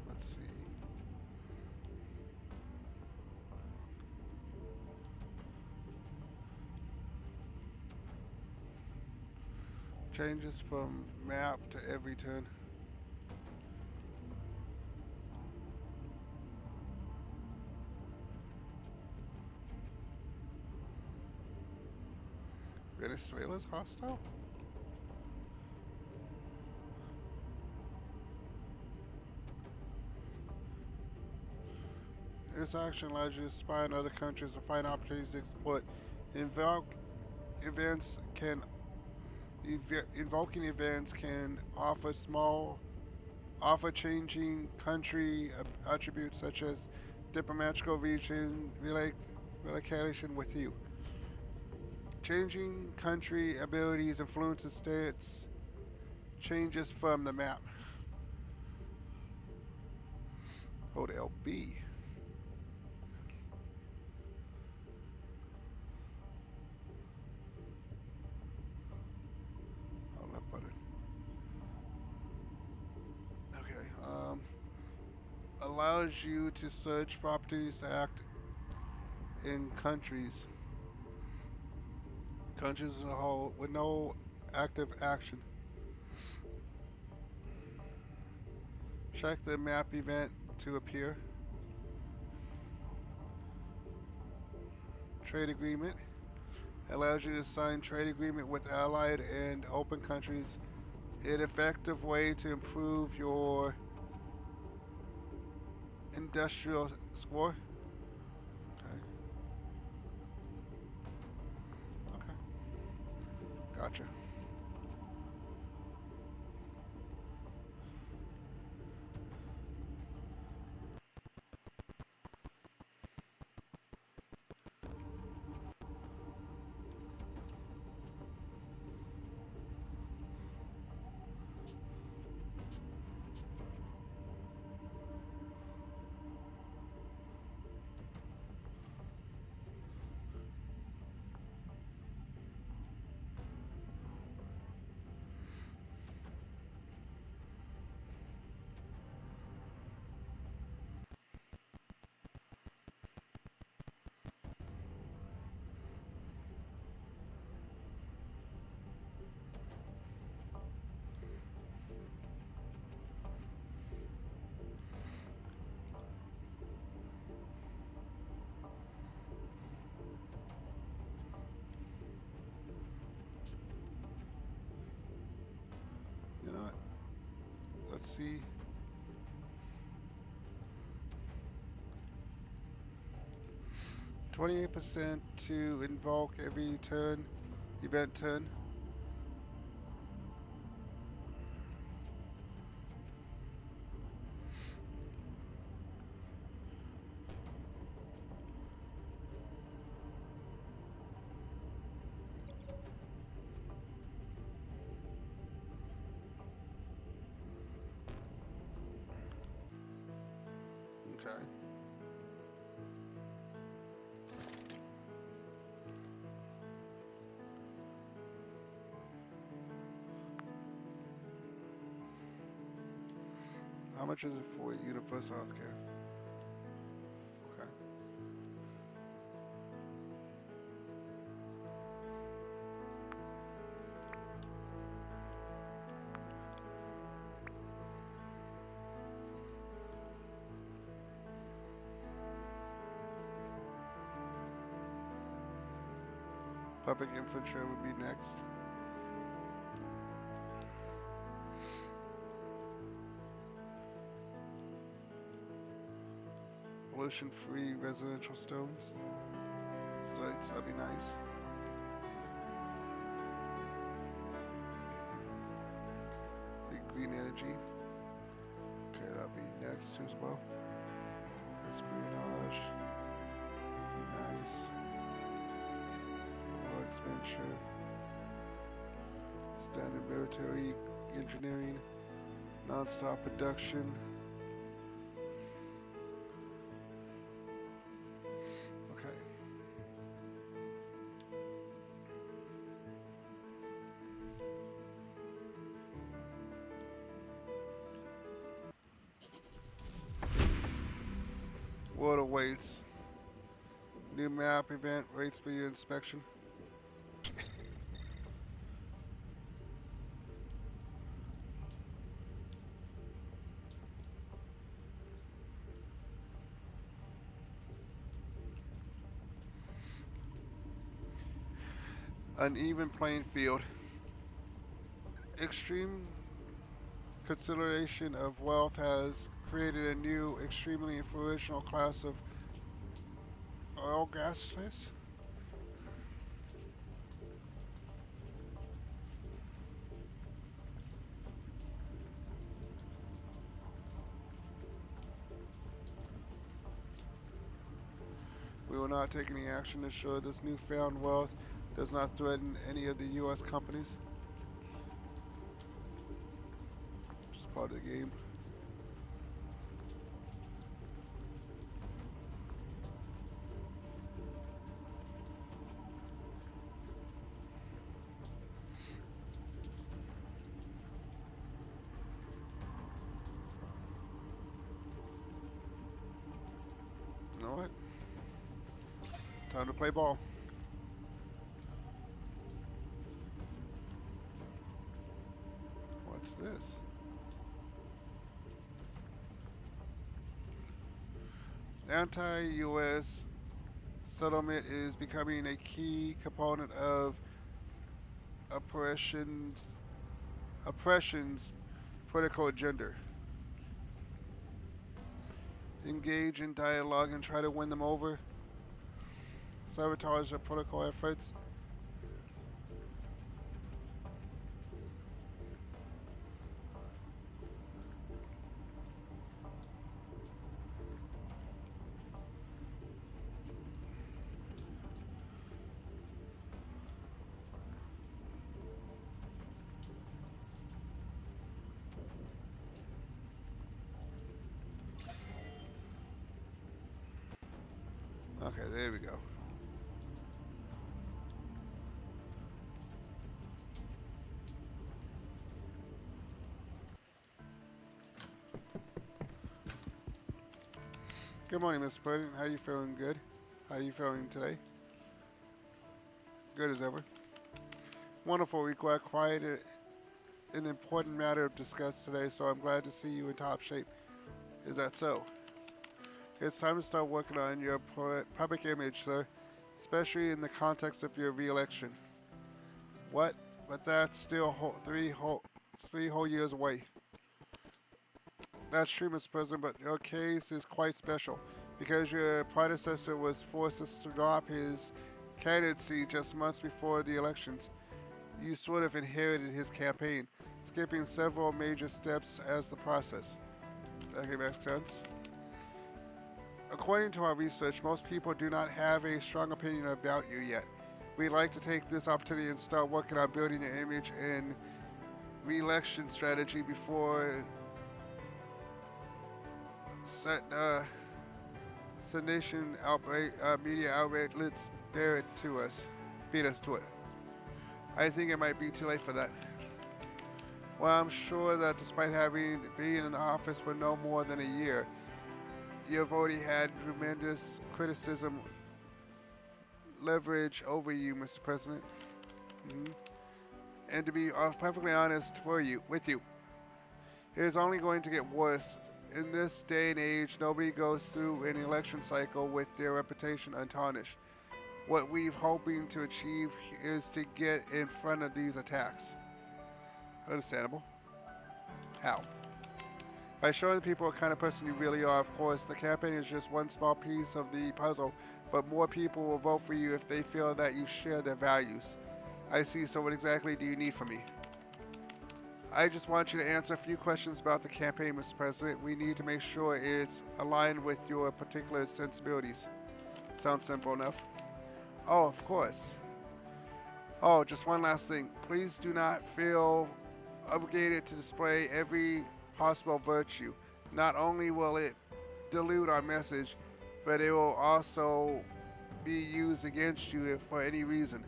Let's see. Changes from map to every turn. Venezuela's hostile? This action allows you to spy on other countries and find opportunities to exploit. Events can Invoking events can offer changing country attributes such as diplomatical relation with you. Changing country abilities influences states changes from the map. Hold LB. Left button. Okay. Allows you to search for opportunities to act in countries as a whole with no active action. Check the map event to appear. Trade agreement allows you to sign trade agreement with allied and open countries. An effective way to improve your industrial score. Okay. Okay. Gotcha. You know what? Let's see. %28 to invoke every turn, event turn. Okay. How much is it for universal healthcare? Okay. Public infantry would be next. Pollution-free residential stones. Sites, that'd be nice. Big green energy. Okay, that'll be next as well. Espionage. Be nice. War expenditure. Standard military engineering. Non-stop production. Okay. What awaits? New map event waits for your inspection. Uneven playing field. Extreme consideration of wealth has created a new, extremely influential class of oil gases. We will not take any action to ensure this newfound wealth does not threaten any of the U.S. companies. Just part of the game. You know what? Time to play ball. What's this? anti-U.S. settlement is becoming a key component of oppression's, oppression's political agenda. Engage in dialogue and try to win them over. Sabotage their political efforts. Okay, there we go. Good morning, Mr. President. How you feeling? Good. How you feeling today? Good as ever. Wonderful. We got quite an important matter to discuss today, so I'm glad to see you in top shape. Is that so? It's time to start working on your public image, sir, especially in the context of your re-election. What? But that's still three whole years away. That's true, Mr. President, but your case is quite special because your predecessor was forced to drop his candidacy just months before the elections. You sort of inherited his campaign, skipping several major steps as the process. That makes sense. According to our research, most people do not have a strong opinion about you yet. We'd like to take this opportunity and start working on building your image and re-election strategy before sedation media outlets beat us to it. I think it might be too late for that. Well, I'm sure that despite being in the office for no more than a year, you've already had tremendous criticism leverage over you, Mr. President. And to be perfectly honest with you, it is only going to get worse. In this day and age, nobody goes through an election cycle with their reputation untarnished. What we're hoping to achieve is to get in front of these attacks. Understandable. How? By showing the people what kind of person you really are. Of course, the campaign is just one small piece of the puzzle, but more people will vote for you if they feel that you share their values. I see, so what exactly do you need from me? I just want you to answer a few questions about the campaign, Mr. President. We need to make sure it's aligned with your particular sensibilities. Sounds simple enough. Oh, of course. Oh, just one last thing. Please do not feel obligated to display every possible virtue. Not only will it dilute our message, but it will also be used against you if for any reason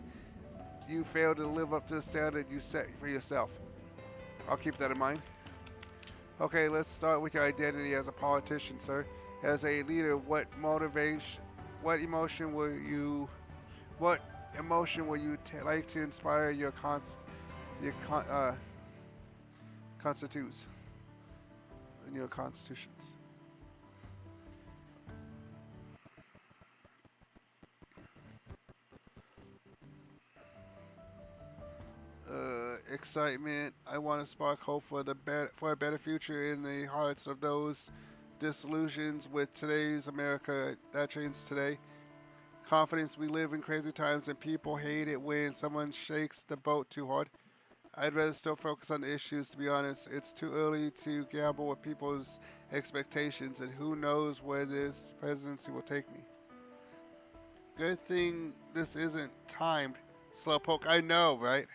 you fail to live up to the standard you set for yourself. I'll keep that in mind. Okay, let's start with your identity as a politician, sir. As a leader, what emotion will you like to inspire your constitutes in your constitutions? Excitement. I want to spark hope for a better future in the hearts of those disillusioned with today's America that changes today. Confidence. We live in crazy times and people hate it when someone shakes the boat too hard. I'd rather still focus on the issues, to be honest. It's too early to gamble with people's expectations, and who knows where this presidency will take me. Good thing this isn't timed. Slowpoke. I know, right?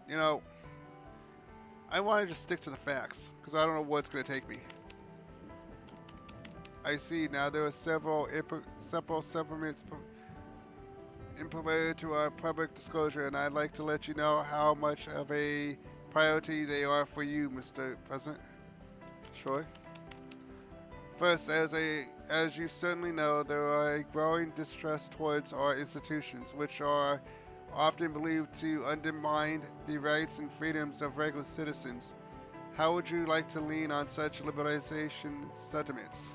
You know, I want to just stick to the facts, because I don't know what's going to take me. I see. Now there are several supplements implemented to our public disclosure, and I'd like to let you know how much of a priority they are for you, Mr. President. Sure. First, as you certainly know, there are a growing distrust towards our institutions, which are often believed to undermine the rights and freedoms of regular citizens. How would you like to lean on such liberalization sentiments?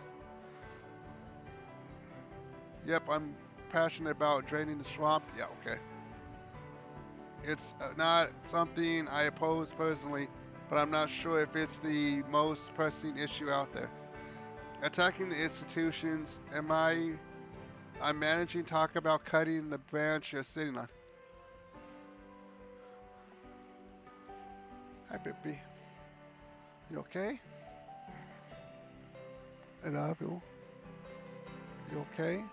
Yep, I'm passionate about draining the swamp. Yeah, okay. It's not something I oppose personally, but I'm not sure if it's the most pressing issue out there. Attacking the institutions, I'm managing talk about cutting the branch you're sitting on. Hi, Bippy. You okay? I love you. You okay?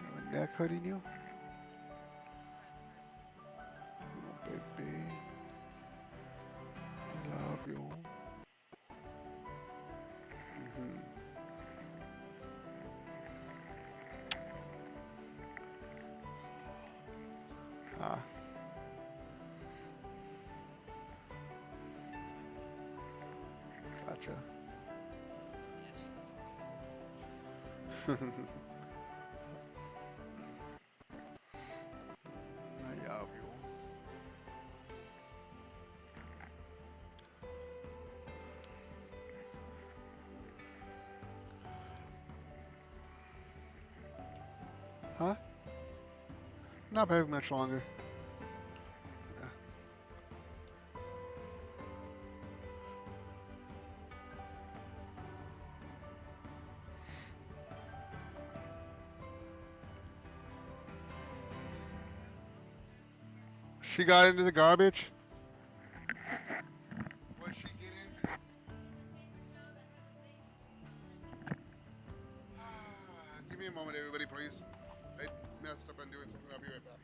Your neck hurting you? Oh, baby. I love you. Mm-hmm. Ah. Gotcha. I love you. Huh? Not very much longer. Yeah. She got into the garbage? What'd she get into? Give me a moment, everybody, please. I messed up on doing something. I'll be right back.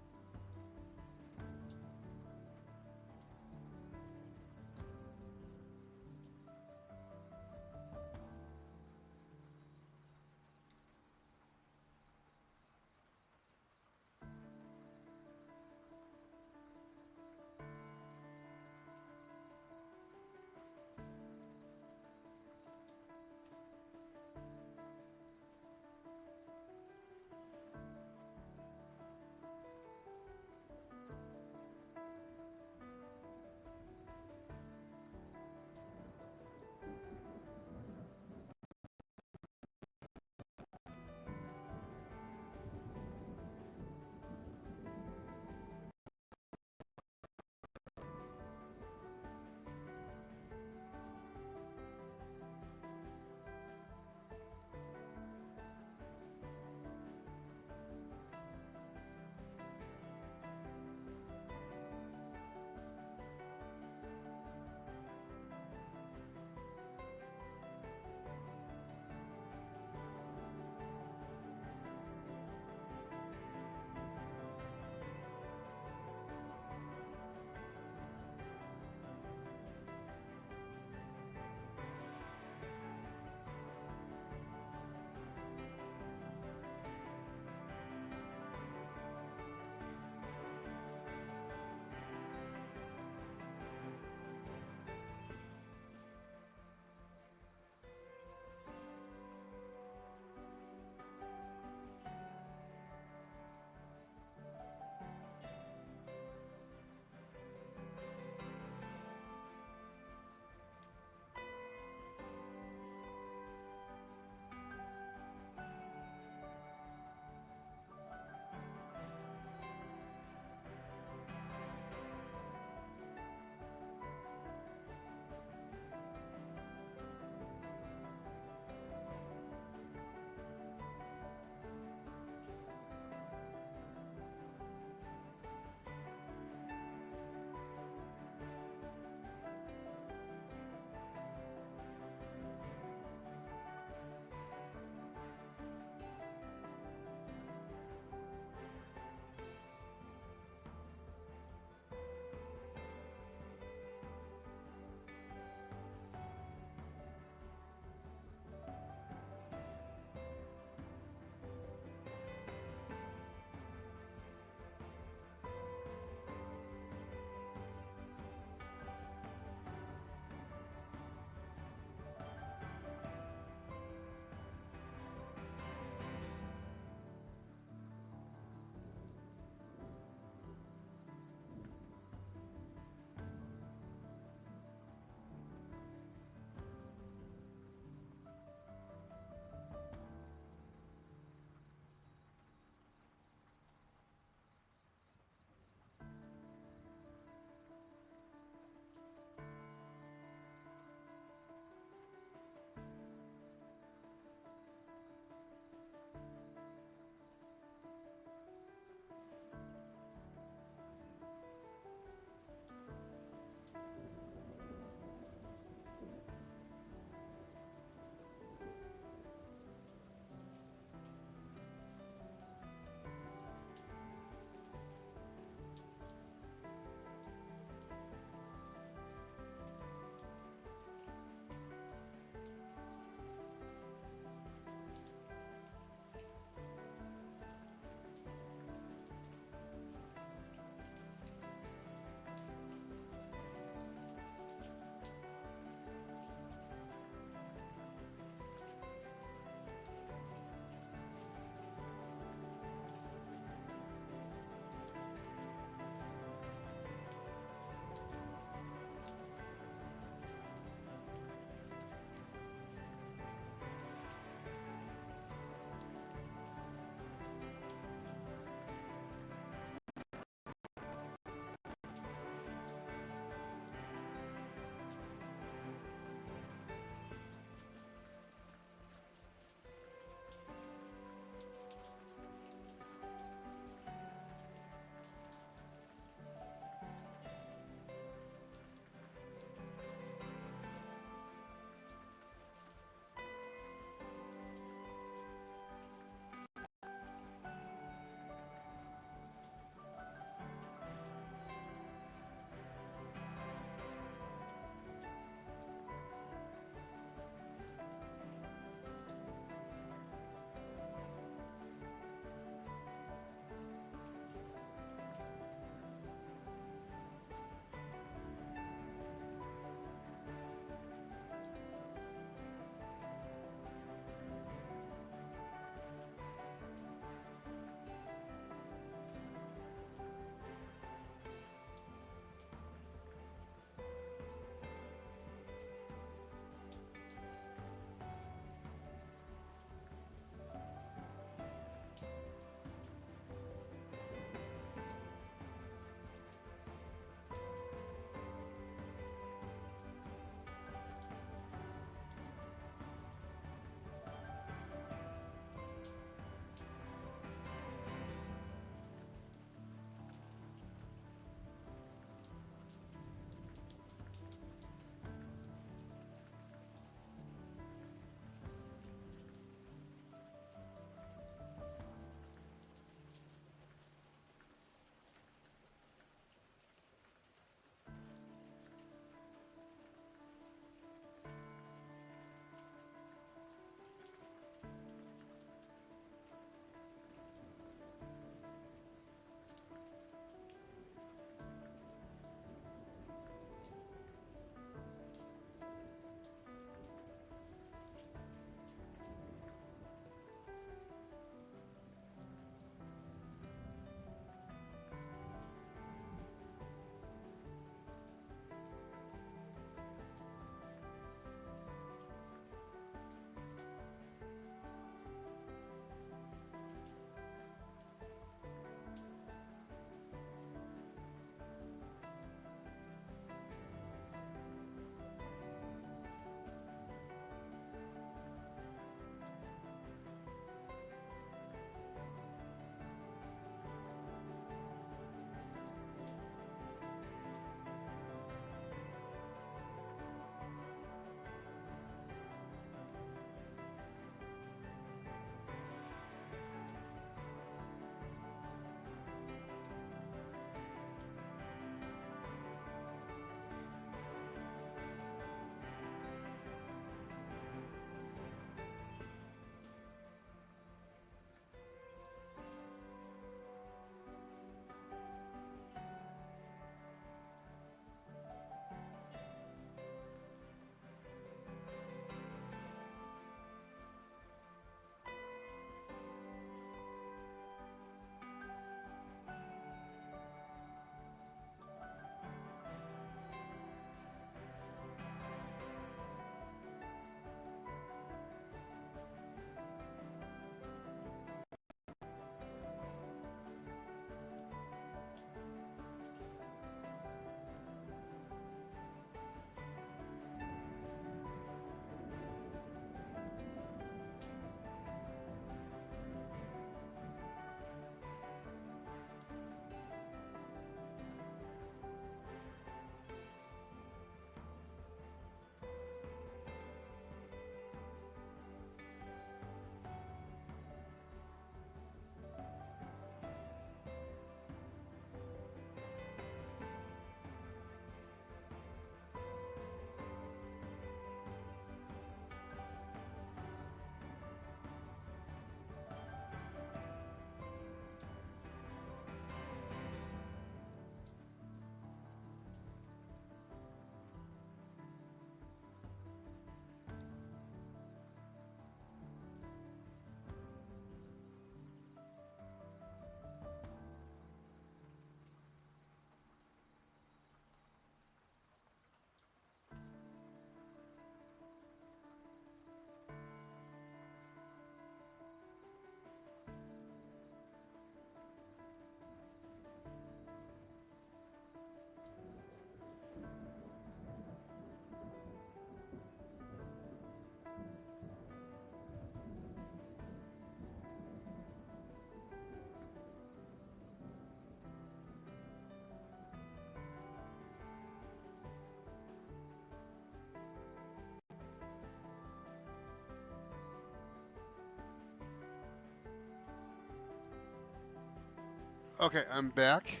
Okay, I'm back,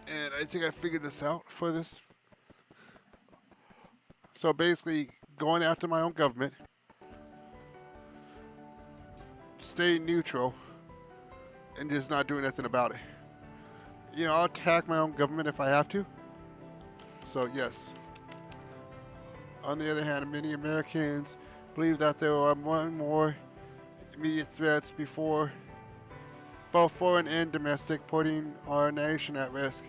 and I think I figured this out for this. So basically, going after my own government, stay neutral, and just not doing nothing about it. You know, I'll attack my own government if I have to. So yes. On the other hand, many Americans believe that there are more immediate threats before both foreign and domestic, putting our nation at risk.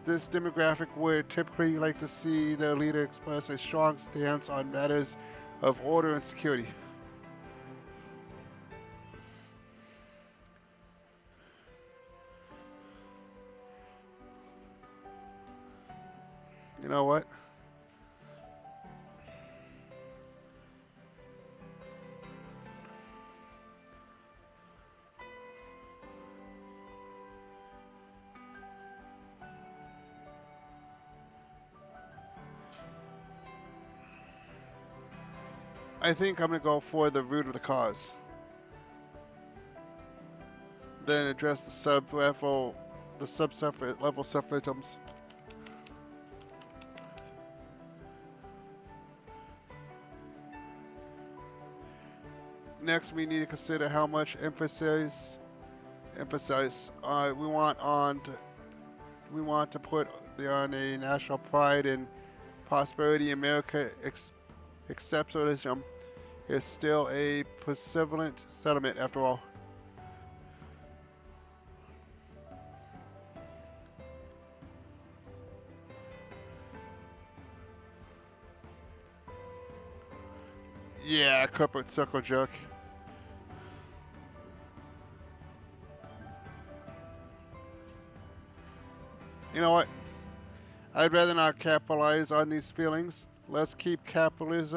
This demographic would typically like to see their leader express a strong stance on matters of order and security. You know what? I think I'm going to go for the root of the cause. Then address the sub-level symptoms. Next, we need to consider how much emphasis we want to put on a national pride and prosperity. America exceptionalism is still a prevalent sentiment after all. Yeah, corporate circle jerk. You know what? I'd rather not capitalize on these feelings. Let's keep capitalist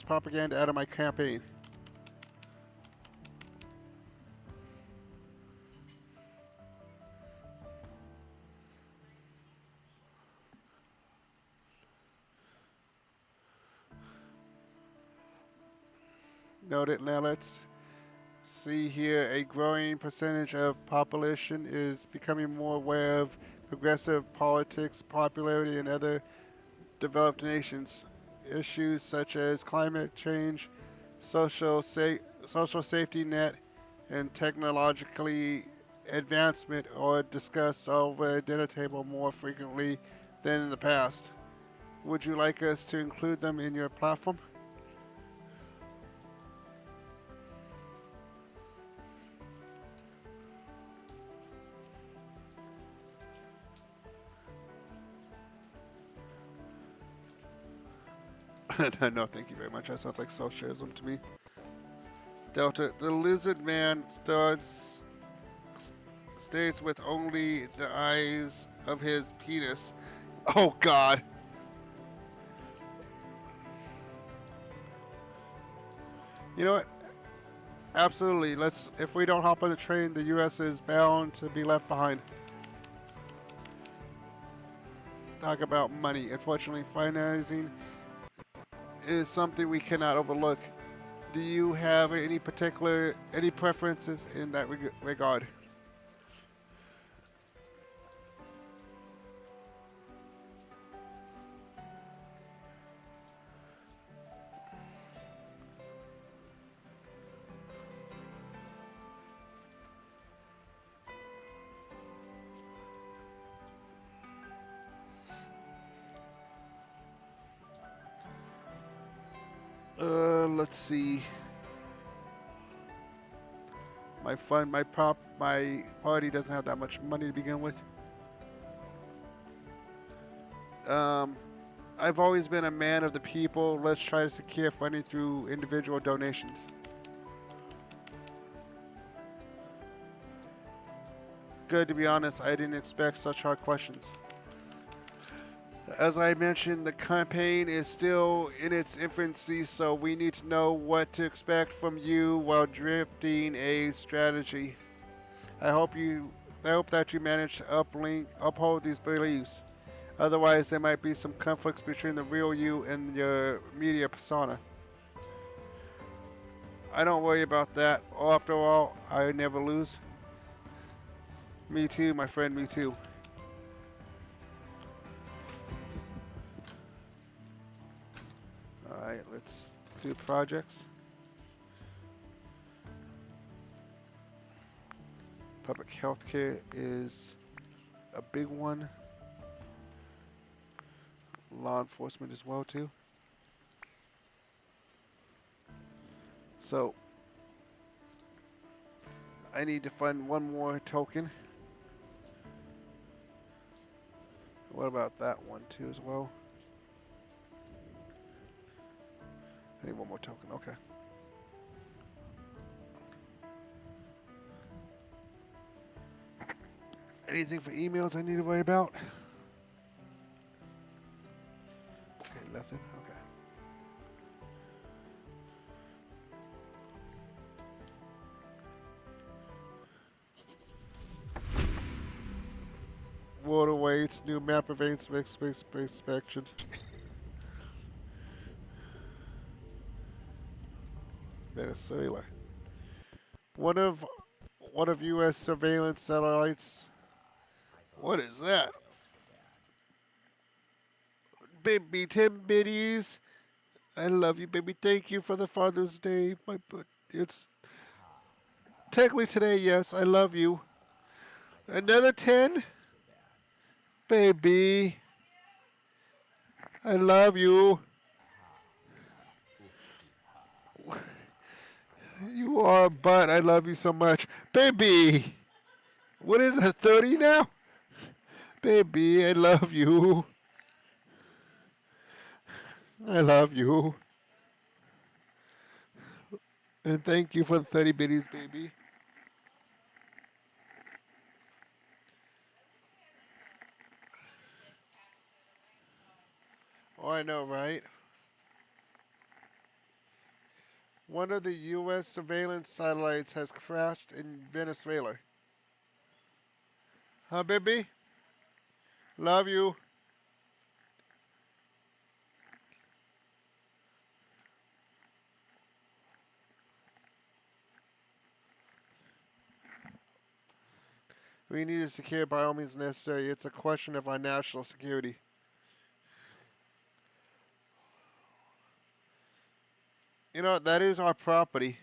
propaganda out of my campaign. Noted. Now let's see here. A growing percentage of population is becoming more aware of progressive politics, popularity in other developed nations. Issues such as climate change, social safety net, and technologically advancement are discussed over a dinner table more frequently than in the past. Would you like us to include them in your platform? No, thank you very much. That sounds like socialism to me. Delta, the lizard man stays with only the eyes of his penis. Oh God. You know what? Absolutely. If we don't hop on the train, the U.S. is bound to be left behind. Talk about money. Unfortunately, financing is something we cannot overlook. Do you have any preferences in that regard? Let's see. My party doesn't have that much money to begin with. I've always been a man of the people. Let's try to secure funding through individual donations. Good, to be honest, I didn't expect such hard questions. As I mentioned, the campaign is still in its infancy, so we need to know what to expect from you while drifting a strategy. I hope that you manage to uphold these beliefs. Otherwise, there might be some conflicts between the real you and your media persona. I don't worry about that. After all, I never lose. Me too, my friend, me too. Alright, let's do projects. Public health care is a big one. Law enforcement as well too. So I need to find one more token. What about that one too as well? I need one more token, okay. Anything for emails I need to worry about? Okay, nothing, okay. Waterways, new map of inspection. Venezuela. One of U.S. surveillance satellites. What is that? Baby 10 biddies. I love you, baby. Thank you for the Father's Day. It's technically today, yes. I love you. Another 10? Baby. I love you. You are a butt. I love you so much. Baby. What is it, 30 now? Baby, I love you. I love you. And thank you for the 30 biddies, baby. Oh, I know, right? One of the U.S. surveillance satellites has crashed in Venezuela. Huh, baby? Love you. We need to secure by all means necessary. It's a question of our national security. You know, that is our property,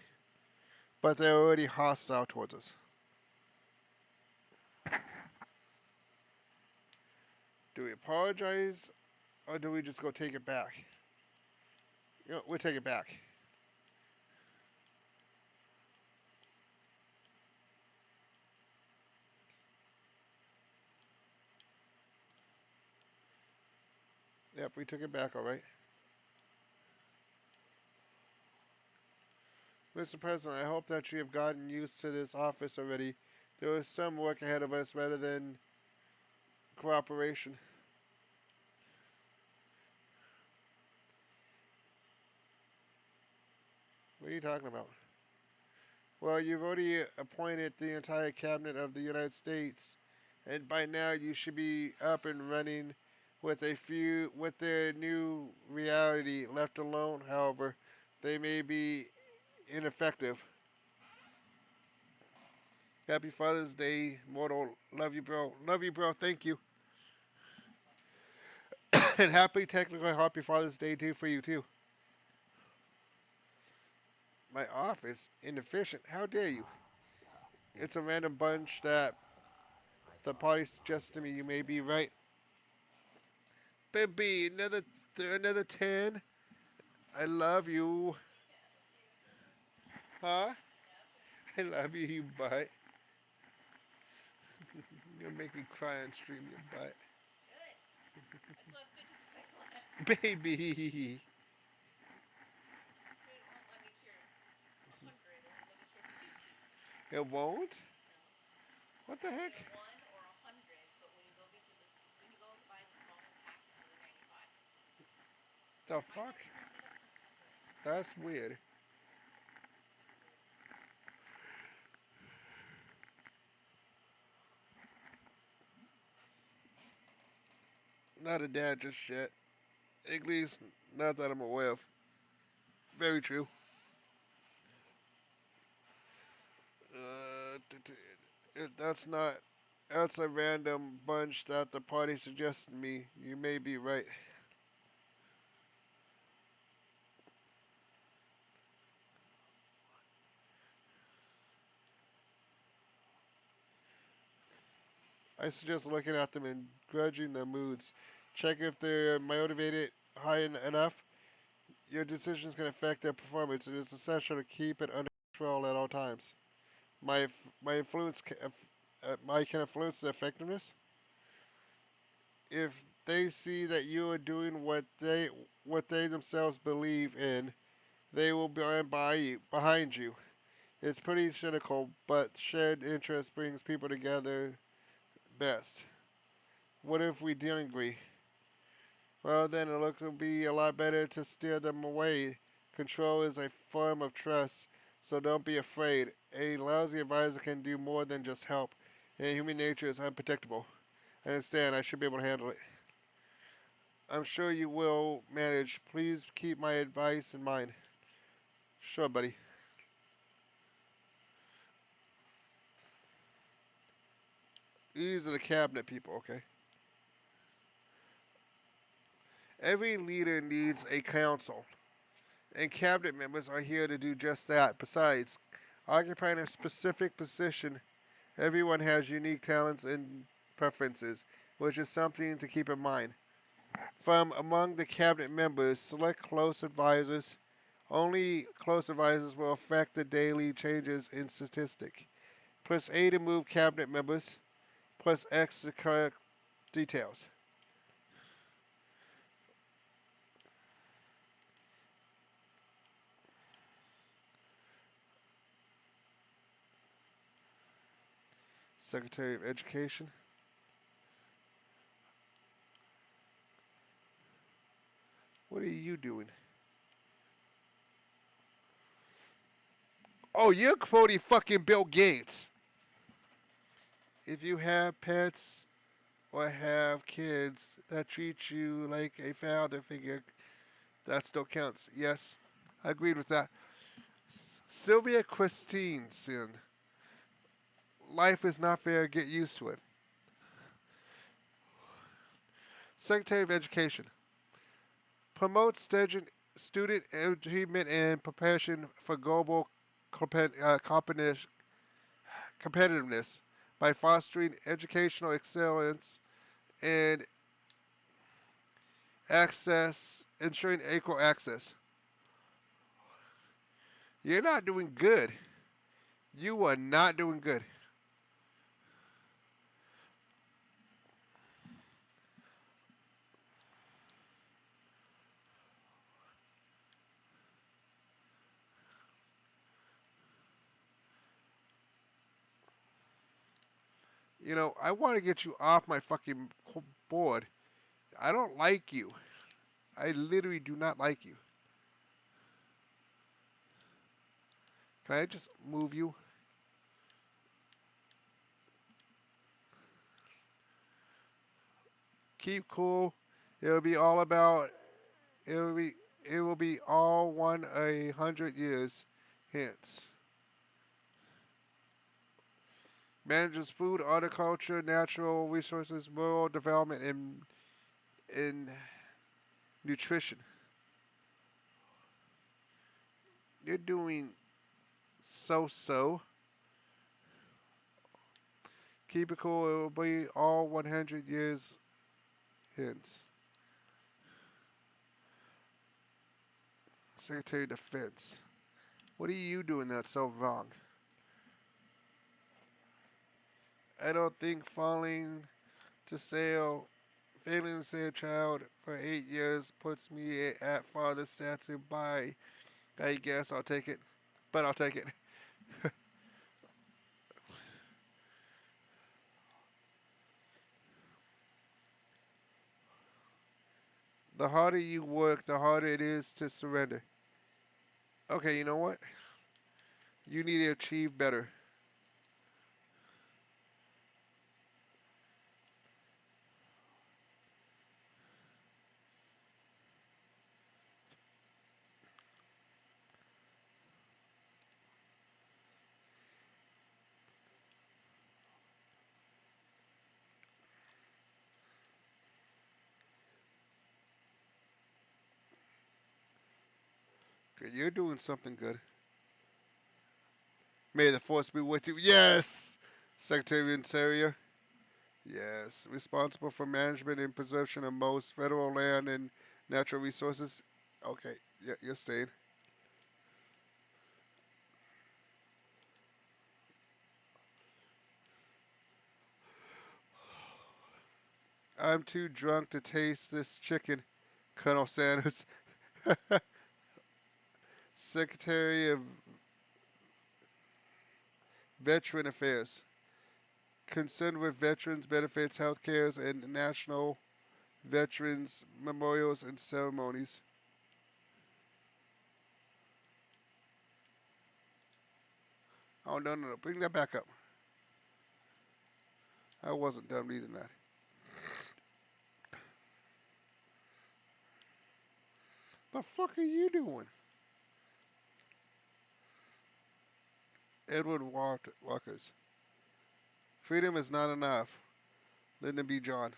but they're already hostile towards us. Do we apologize, or do we just go take it back? You know, we'll take it back. Yep, we took it back, all right. Mr. President, I hope that you have gotten used to this office already. There is some work ahead of us rather than cooperation. What are you talking about? Well, you've already appointed the entire cabinet of the United States, and by now you should be up and running with their new reality. Left alone, however, they may be ineffective. Happy Father's Day, mortal. Love you, bro. Love you, bro. Thank you. And happy Father's Day too for you too. My office inefficient. How dare you? It's a random bunch that the party suggests to me. You may be right. Baby, another 10. I love you. Huh? I love you, you butt. You're gonna make me cry on stream, you butt. Baby. It won't? What the heck? The fuck? That's weird. Not a dad just yet. At least not that I'm aware of. Very true. That's not That's a random bunch that the party suggested me. You may be right. I suggest looking at them and grudging their moods. Check if they're motivated high enough. Your decisions can affect their performance. It is essential to keep it under control at all times. My influence my can influence the effectiveness. If they see that you are doing what they themselves believe in, they will be behind you. It's pretty cynical, but shared interest brings people together best. What if we didn't agree? Well, then it looks to be a lot better to steer them away. Control is a form of trust, so don't be afraid. A lousy advisor can do more than just help, and human nature is unpredictable. I understand, I should be able to handle it. I'm sure you will manage. Please keep my advice in mind. Sure, buddy. These are the cabinet people, okay? Every leader needs a council, and cabinet members are here to do just that. Besides, occupying a specific position, everyone has unique talents and preferences, which is something to keep in mind. From among the cabinet members, select close advisors. Only close advisors will affect the daily changes in statistic. Plus A to move cabinet members, plus X to correct details. Secretary of Education. What are you doing? Oh, you're quoting fucking Bill Gates. If you have pets or have kids that treat you like a father figure, that still counts. Yes, I agreed with that. Sylvia Christensen. Life is not fair. Get used to it. Secretary of Education. Promote student achievement and preparation for global competitiveness by fostering educational excellence and ensuring equal access. You're not doing good. You are not doing good. I want to get you off my fucking board. I don't like you. I literally do not like you. Can I just move you? Keep cool. It'll be all about. It will be. It will be all 100 years hence. Manages food, horticulture, natural resources, rural development, and nutrition. You're doing so. Keep it cool. It will be all 100 years hence. Secretary of Defense. What are you doing that's so wrong? I don't think failing to say a child for 8 years puts me at father status by. I guess I'll take it, but I'll take it. The harder you work, the harder it is to surrender. Okay, you know what? You need to achieve better. Okay, you're doing something good. May the force be with you. Yes! Secretary of Interior. Yes. Responsible for management and preservation of most federal land and natural resources. Okay, yeah, you're staying. I'm too drunk to taste this chicken, Colonel Sanders. Secretary of Veteran Affairs. Concerned with veterans benefits, health cares, and national veterans memorials and ceremonies. Oh, no, no, no. Bring that back up. I wasn't done reading that. The fuck are you doing? Edward Walkers. Freedom is not enough. Lyndon B. John.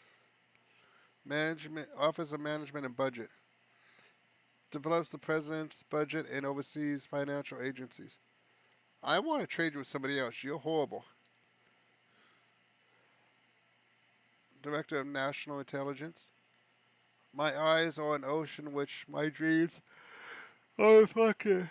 Management Office of Management and Budget. Develops the president's budget and oversees financial agencies. I want to trade you with somebody else. You're horrible. Director of National Intelligence. My eyes are an ocean which my dreams are fucking.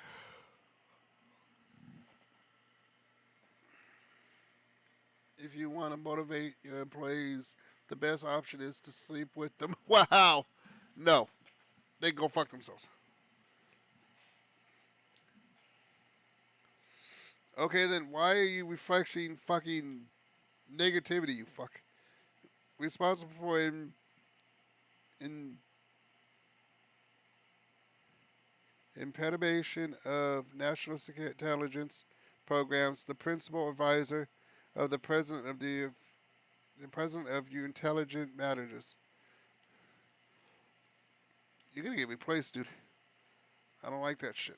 If you want to motivate your employees, the best option is to sleep with them. Wow. No. They can go fuck themselves. Okay, then why are you refreshing fucking negativity, you fuck? Responsible for in impedimation of national security intelligence programs, the principal advisor of the president of your intelligent managers. You're gonna get replaced, dude. I don't like that shit.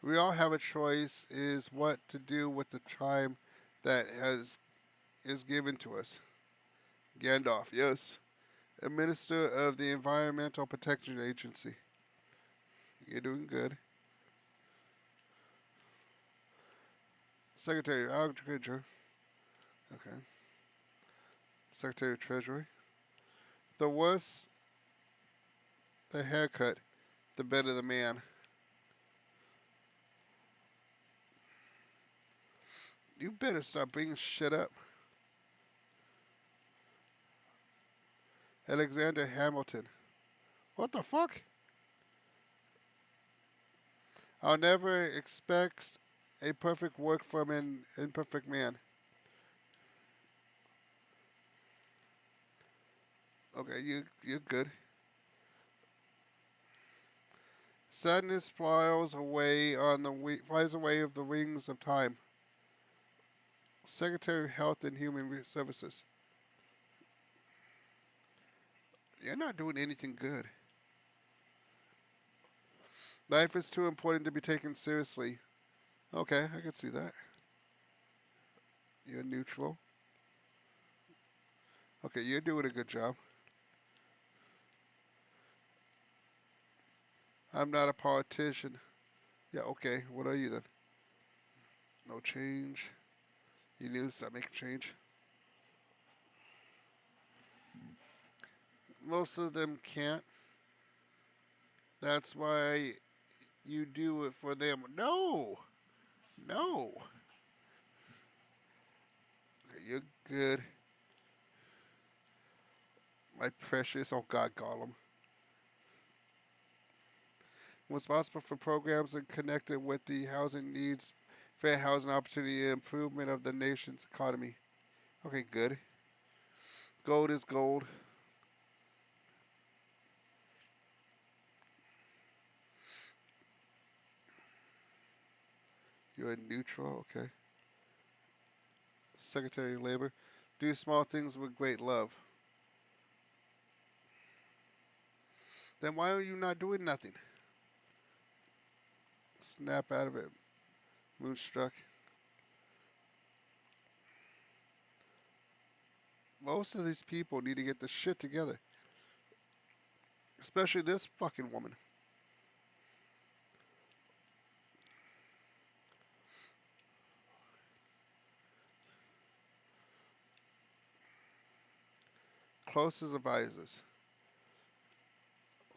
We all have a choice is what to do with the time that is given to us. Gandalf, yes. A minister of the Environmental Protection Agency. You're doing good. Secretary of Agriculture. Okay. Secretary of Treasury. The worse the haircut, the better the man. You better stop bringing shit up. Alexander Hamilton. What the fuck? I'll never expect a perfect work from an imperfect man. Okay, you're good. Sadness flies away of the wings of time. Secretary of Health and Human Services. You're not doing anything good. Life is too important to be taken seriously. Okay, I can see that. You're neutral. Okay, you're doing a good job. I'm not a politician. Yeah, okay. What are you then? No change. You need to stop making change. Most of them can't. That's why you do it for them. No! No! Okay, you're good. My precious. Oh, God, Gollum. Responsible for programs and connected with the housing needs, fair housing opportunity, and improvement of the nation's economy. Okay, good. Gold is gold. You're neutral. Okay. Secretary of Labor. Do small things with great love. Then why are you not doing nothing? snap out of it. Moonstruck. Most of these people need to get the shit together. Especially this fucking woman. Closest advisors.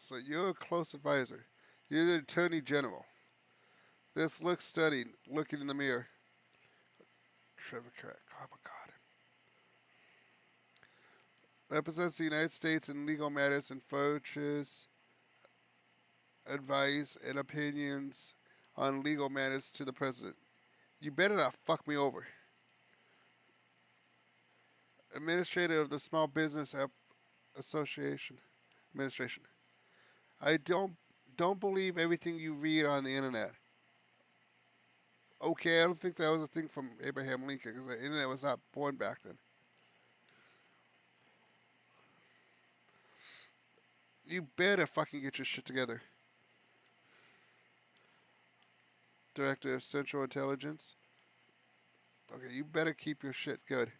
So you're a close advisor. You're the attorney general. This looks studied, looking in the mirror. Trevor Carrot. Oh my God. Represents the United States in legal matters and furnishes advice and opinions on legal matters to the president. You better not fuck me over. Administrator of the Small Business Association Administration. I don't believe everything you read on the internet. Okay, I don't think that was a thing from Abraham Lincoln because the internet was not born back then. You better fucking get your shit together. Director of Central Intelligence. Okay, you better keep your shit good.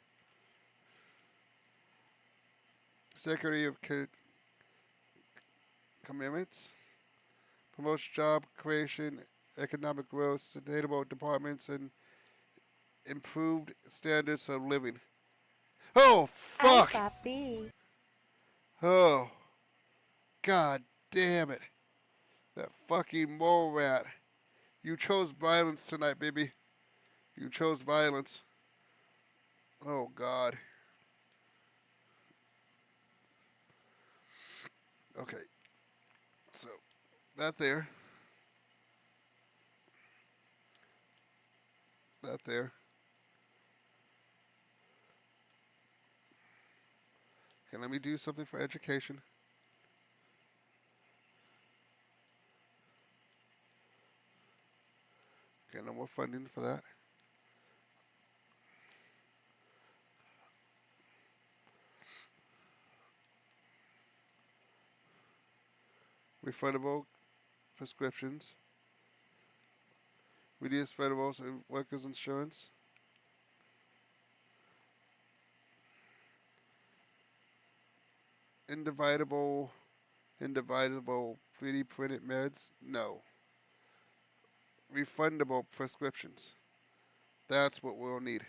Secretary of Commitments. Promotes job creation, economic growth, sustainable departments, and improved standards of living. Oh, fuck! Hi, papi. Oh, god damn it. That fucking mole rat. You chose violence tonight, baby. You chose violence. Oh, God. Okay. So, that there. That there. Okay, let me do something for education. Okay, no more funding for that. Refundable prescriptions. Reduce federal workers' insurance. Indivisible 3D printed meds? No. Refundable prescriptions. That's what we'll need.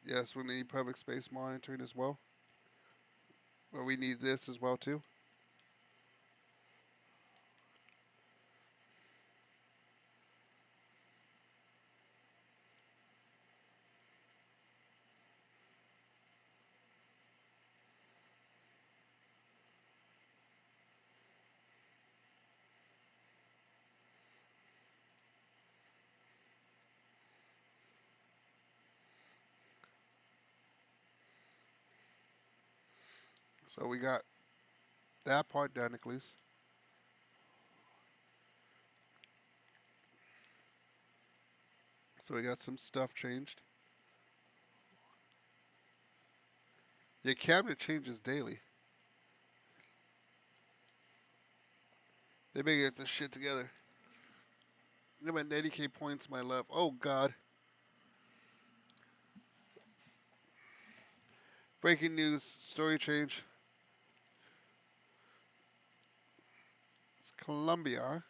Yes, we need public space monitoring as well. But we need this as well too. So we got that part done at least. So we got some stuff changed. Your cabinet changes daily. They better get this shit together. They went 80K points, my love. Oh, God. Breaking news, story change. It's Colombia.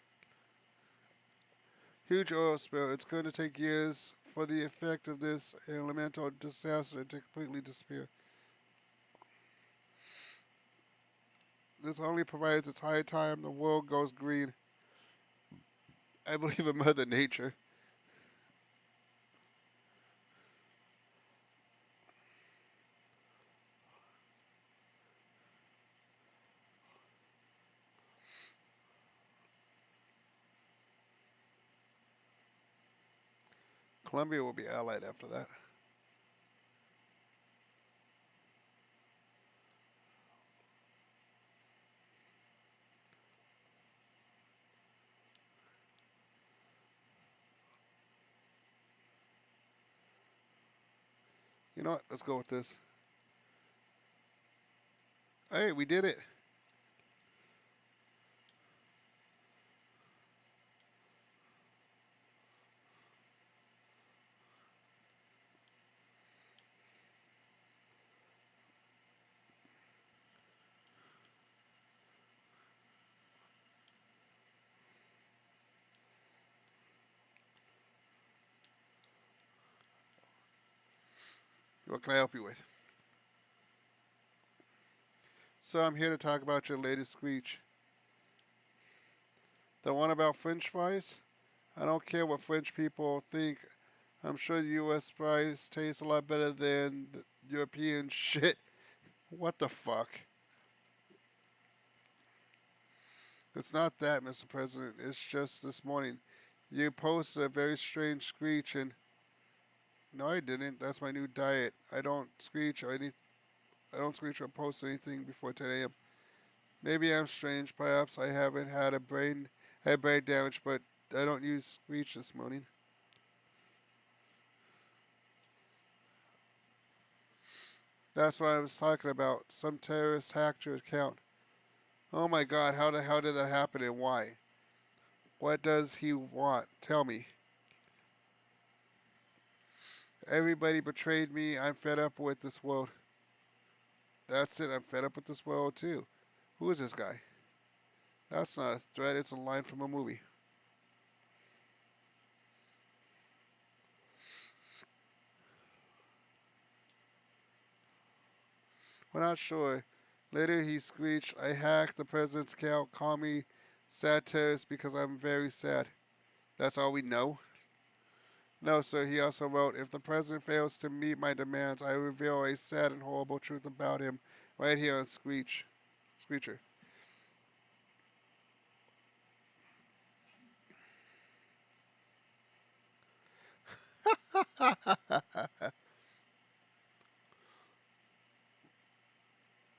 Huge oil spill. It's going to take years for the effect of this elemental disaster to completely disappear. This only provides its high time the world goes green. I believe in Mother Nature. Columbia will be allied after that. You know what? Let's go with this. Hey, we did it. What can I help you with? So I'm here to talk about your latest screech. The one about French fries? I don't care what French people think. I'm sure the U.S. fries taste a lot better than the European shit. What the fuck? It's not that, Mr. President. It's just this morning. You posted a very strange screech and... No, I didn't. That's my new diet. I don't screech or post anything before 10 a.m. Maybe I'm strange. Perhaps I haven't had brain damage, but I don't use screech this morning. That's what I was talking about. Some terrorist hacked your account. Oh my god, how the hell did that happen and why? What does he want? Tell me. Everybody betrayed me. I'm fed up with this world. That's it. I'm fed up with this world too. Who is this guy? That's not a threat. It's a line from a movie. We're not sure. Later he screeched, I hacked the president's account. Call me sad terrorist because I'm very sad. That's all we know? No, sir. He also wrote, if the president fails to meet my demands, I reveal a sad and horrible truth about him right here on Screecher.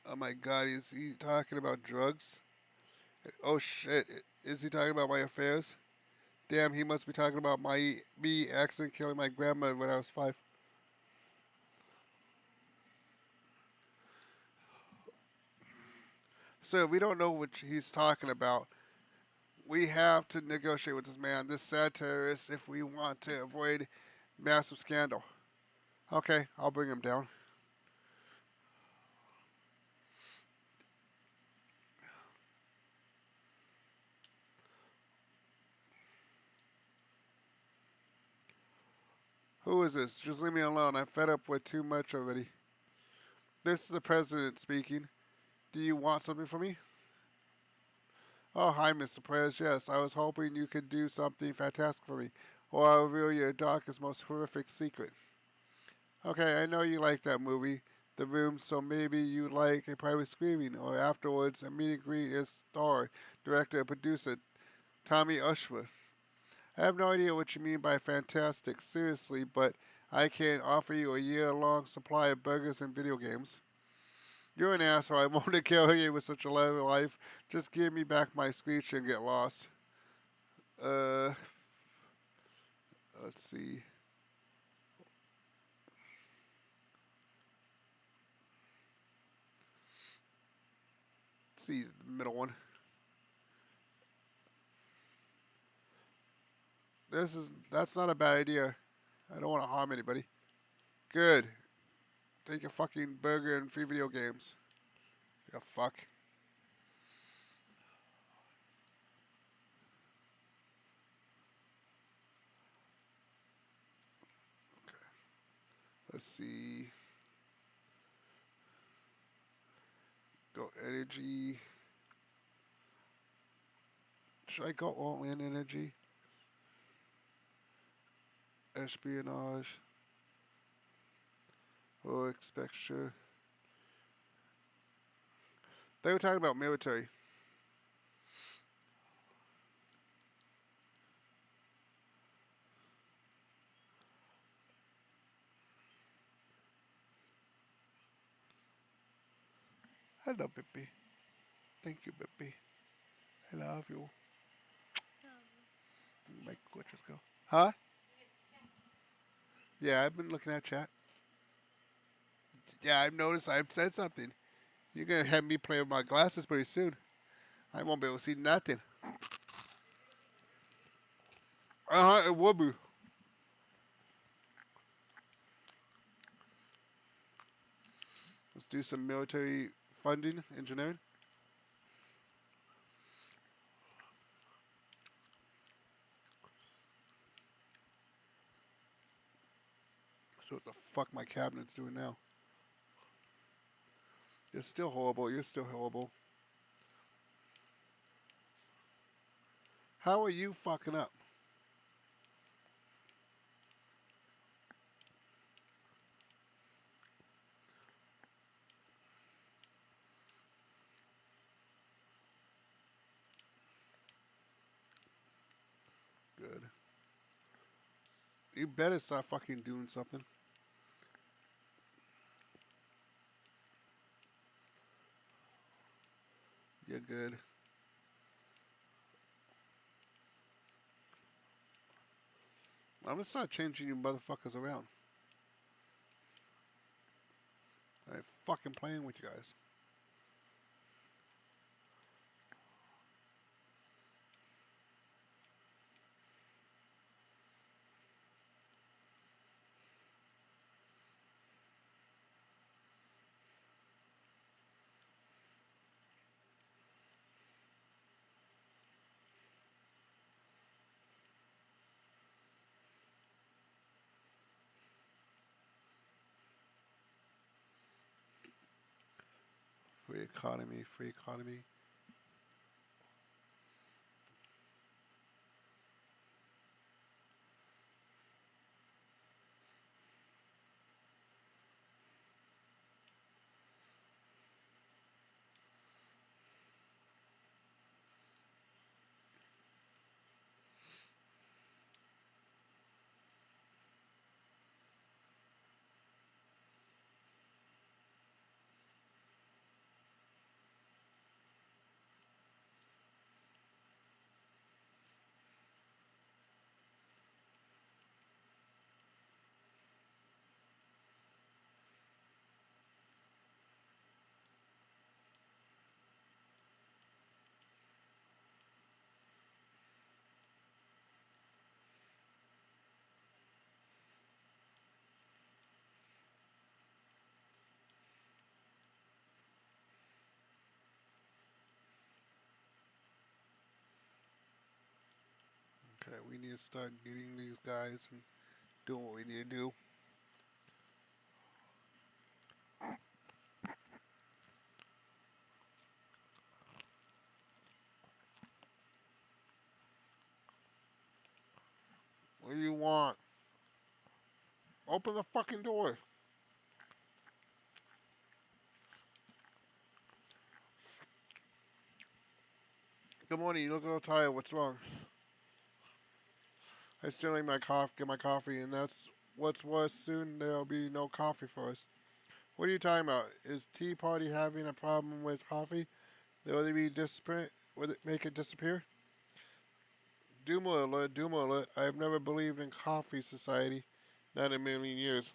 Oh my god, is he talking about drugs? Oh shit, is he talking about my affairs? Damn, he must be talking about me accidentally killing my grandmother when I was 5. So we don't know what he's talking about. We have to negotiate with this man, this sad terrorist, if we want to avoid massive scandal. Okay, I'll bring him down. Who is this? Just leave me alone. I'm fed up with too much already. This is the president speaking. Do you want something from me? Oh, hi, Mr. Perez. Yes, I was hoping you could do something fantastic for me, or I'll reveal your darkest, most horrific secret. Okay, I know you like that movie, The Room, so maybe you'd like a private screening, or afterwards a meet and greet as star, director, and producer Tommy Ushwood. I have no idea what you mean by fantastic, seriously, but I can offer you a year-long supply of burgers and video games. You're an asshole. I won't kill you with such a lovely life. Just give me back my screech and get lost. Uh, let's see. Let's see the middle one. That's not a bad idea. I don't want to harm anybody. Good. Take your fucking burger and free video games. You fuck. Let's see. Go energy. Should I go all in energy? Espionage. Or expenditure. They were talking about military. Hello, baby. Thank you, baby. I love you. Make Squitchers go. Huh? Yeah, I've been looking at chat. Yeah, I've noticed. I've said something. You're gonna have me play with my glasses pretty soon. I won't be able to see nothing. It will be. Let's do some military funding, engineering. See what the fuck my cabinet's doing now. You're still horrible. You're still horrible. How are you fucking up? Good. You better start fucking doing something. You're good. I'm gonna start changing you motherfuckers around. I'm fucking playing with you guys. Free economy, free economy. Okay, we need to start getting these guys and doing what we need to do. What do you want? Open the fucking door. Good morning. You look a little tired. What's wrong? I still need my coffee. Get my coffee, and that's what's worse. Soon there'll be no coffee for us. What are you talking about? Is Tea Party having a problem with coffee? Will it be disappear? Will it make it disappear? Duma alert! Duma alert! I have never believed in coffee society, not in a million years.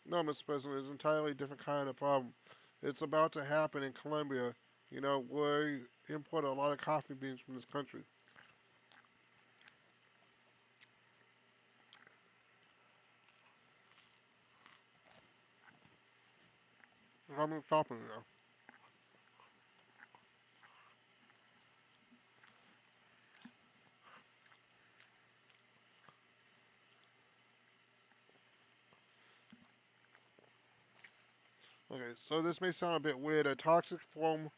No, Mr. President, it's an entirely different kind of problem. It's about to happen in Colombia. You know, we import a lot of coffee beans from this country. I'm stopping now. Okay, so this may sound a bit weird. A toxic foam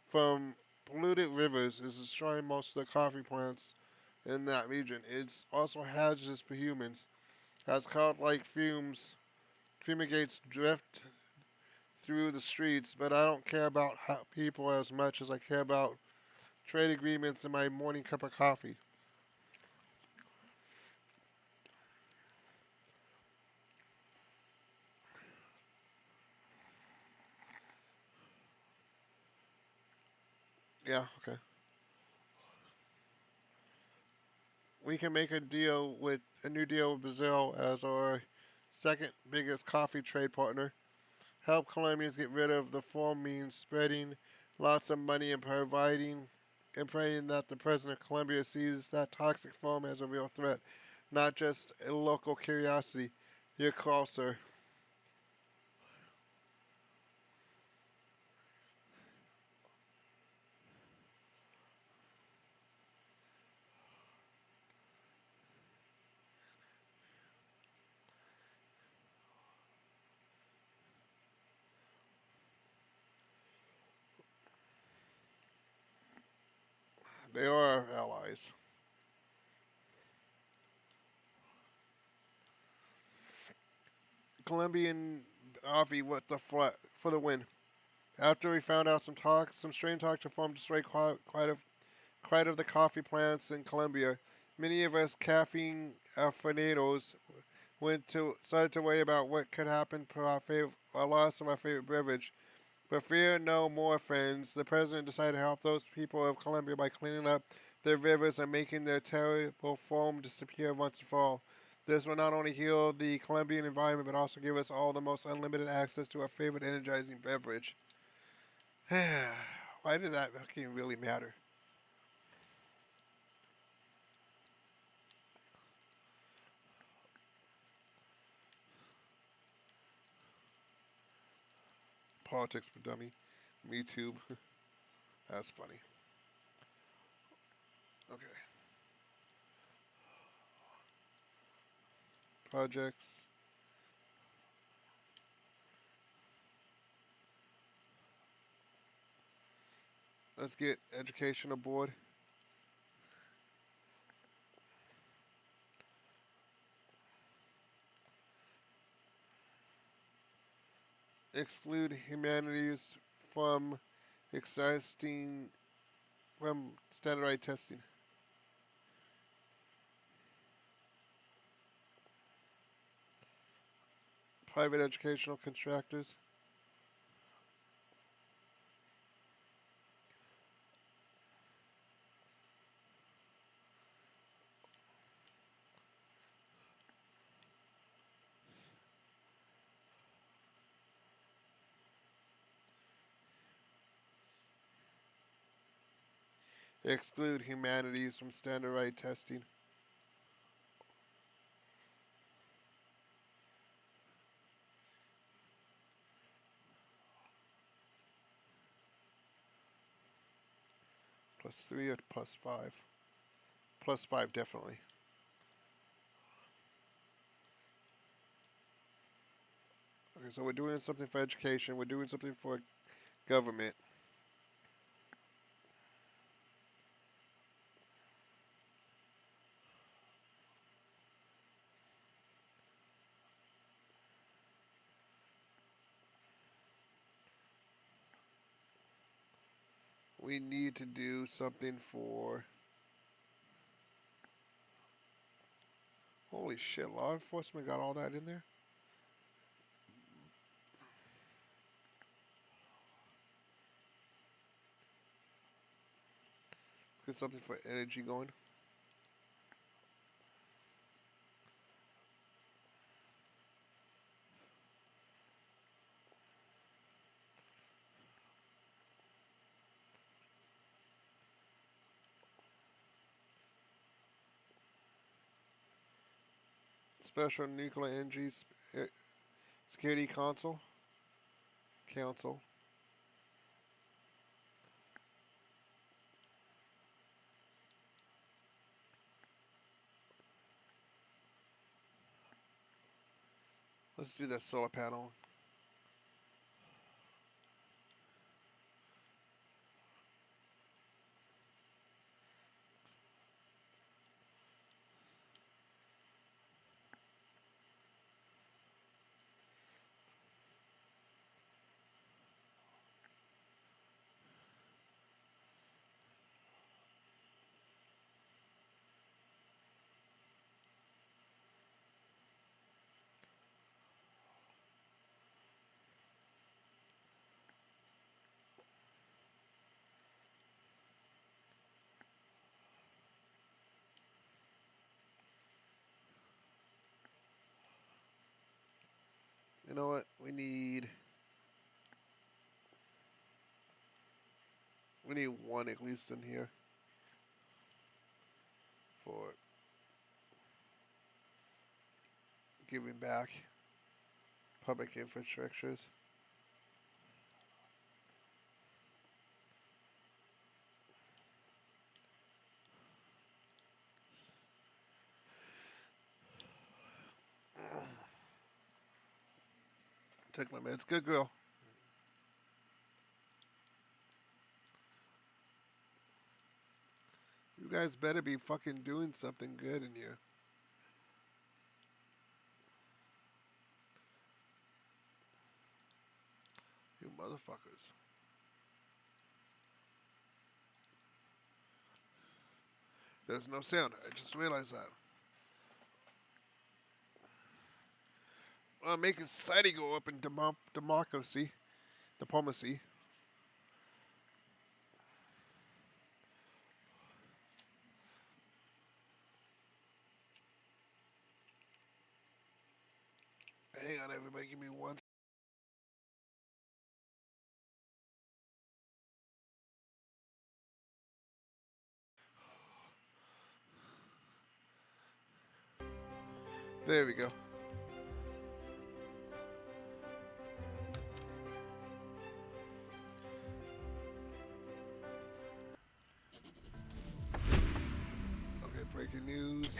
from polluted rivers is destroying most of the coffee plants in that region. It's also hazardous for humans, as cloud-like fumes fumigates drift through the streets, but I don't care about people as much as I care about trade agreements and my morning cup of coffee. Yeah, okay. We can make a new deal with Brazil as our second biggest coffee trade partner. Help Colombians get rid of the foam means spreading lots of money and praying that the president of Colombia sees that toxic foam as a real threat, not just a local curiosity. Your call, sir. They are our allies. Colombian Avi with the for the win. After we found out some strain toxic foam destroyed quite of the coffee plants in Colombia. Many of us caffeine aficionados started to worry about what could happen to our loss of our favorite beverage. But fear no more, friends. The president decided to help those people of Colombia by cleaning up their rivers and making their terrible foam disappear once and for all. This will not only heal the Colombian environment, but also give us all the most unlimited access to our favorite energizing beverage. Why did that fucking really matter? Politics for dummy. Me too. That's funny. Okay. Projects. Let's get education aboard. Exclude humanities from existing from standardized testing. Private educational contractors. Exclude humanities from standardized testing. +3 or +5? +5 definitely. Okay, so we're doing something for education. We're doing something for government. We need to do something for. Holy shit! Law enforcement got all that in there. Let's get something for energy going. Special nuclear energy security council. Let's do that solar panel. You know what? We need one at least in here for giving back public infrastructures. Took my meds. Good girl. You guys better be fucking doing something good in here. You motherfuckers. There's no sound. I just realized that. Making society go up in democracy. Diplomacy. Hang on, everybody. Give me one. There we go. Okay, breaking news.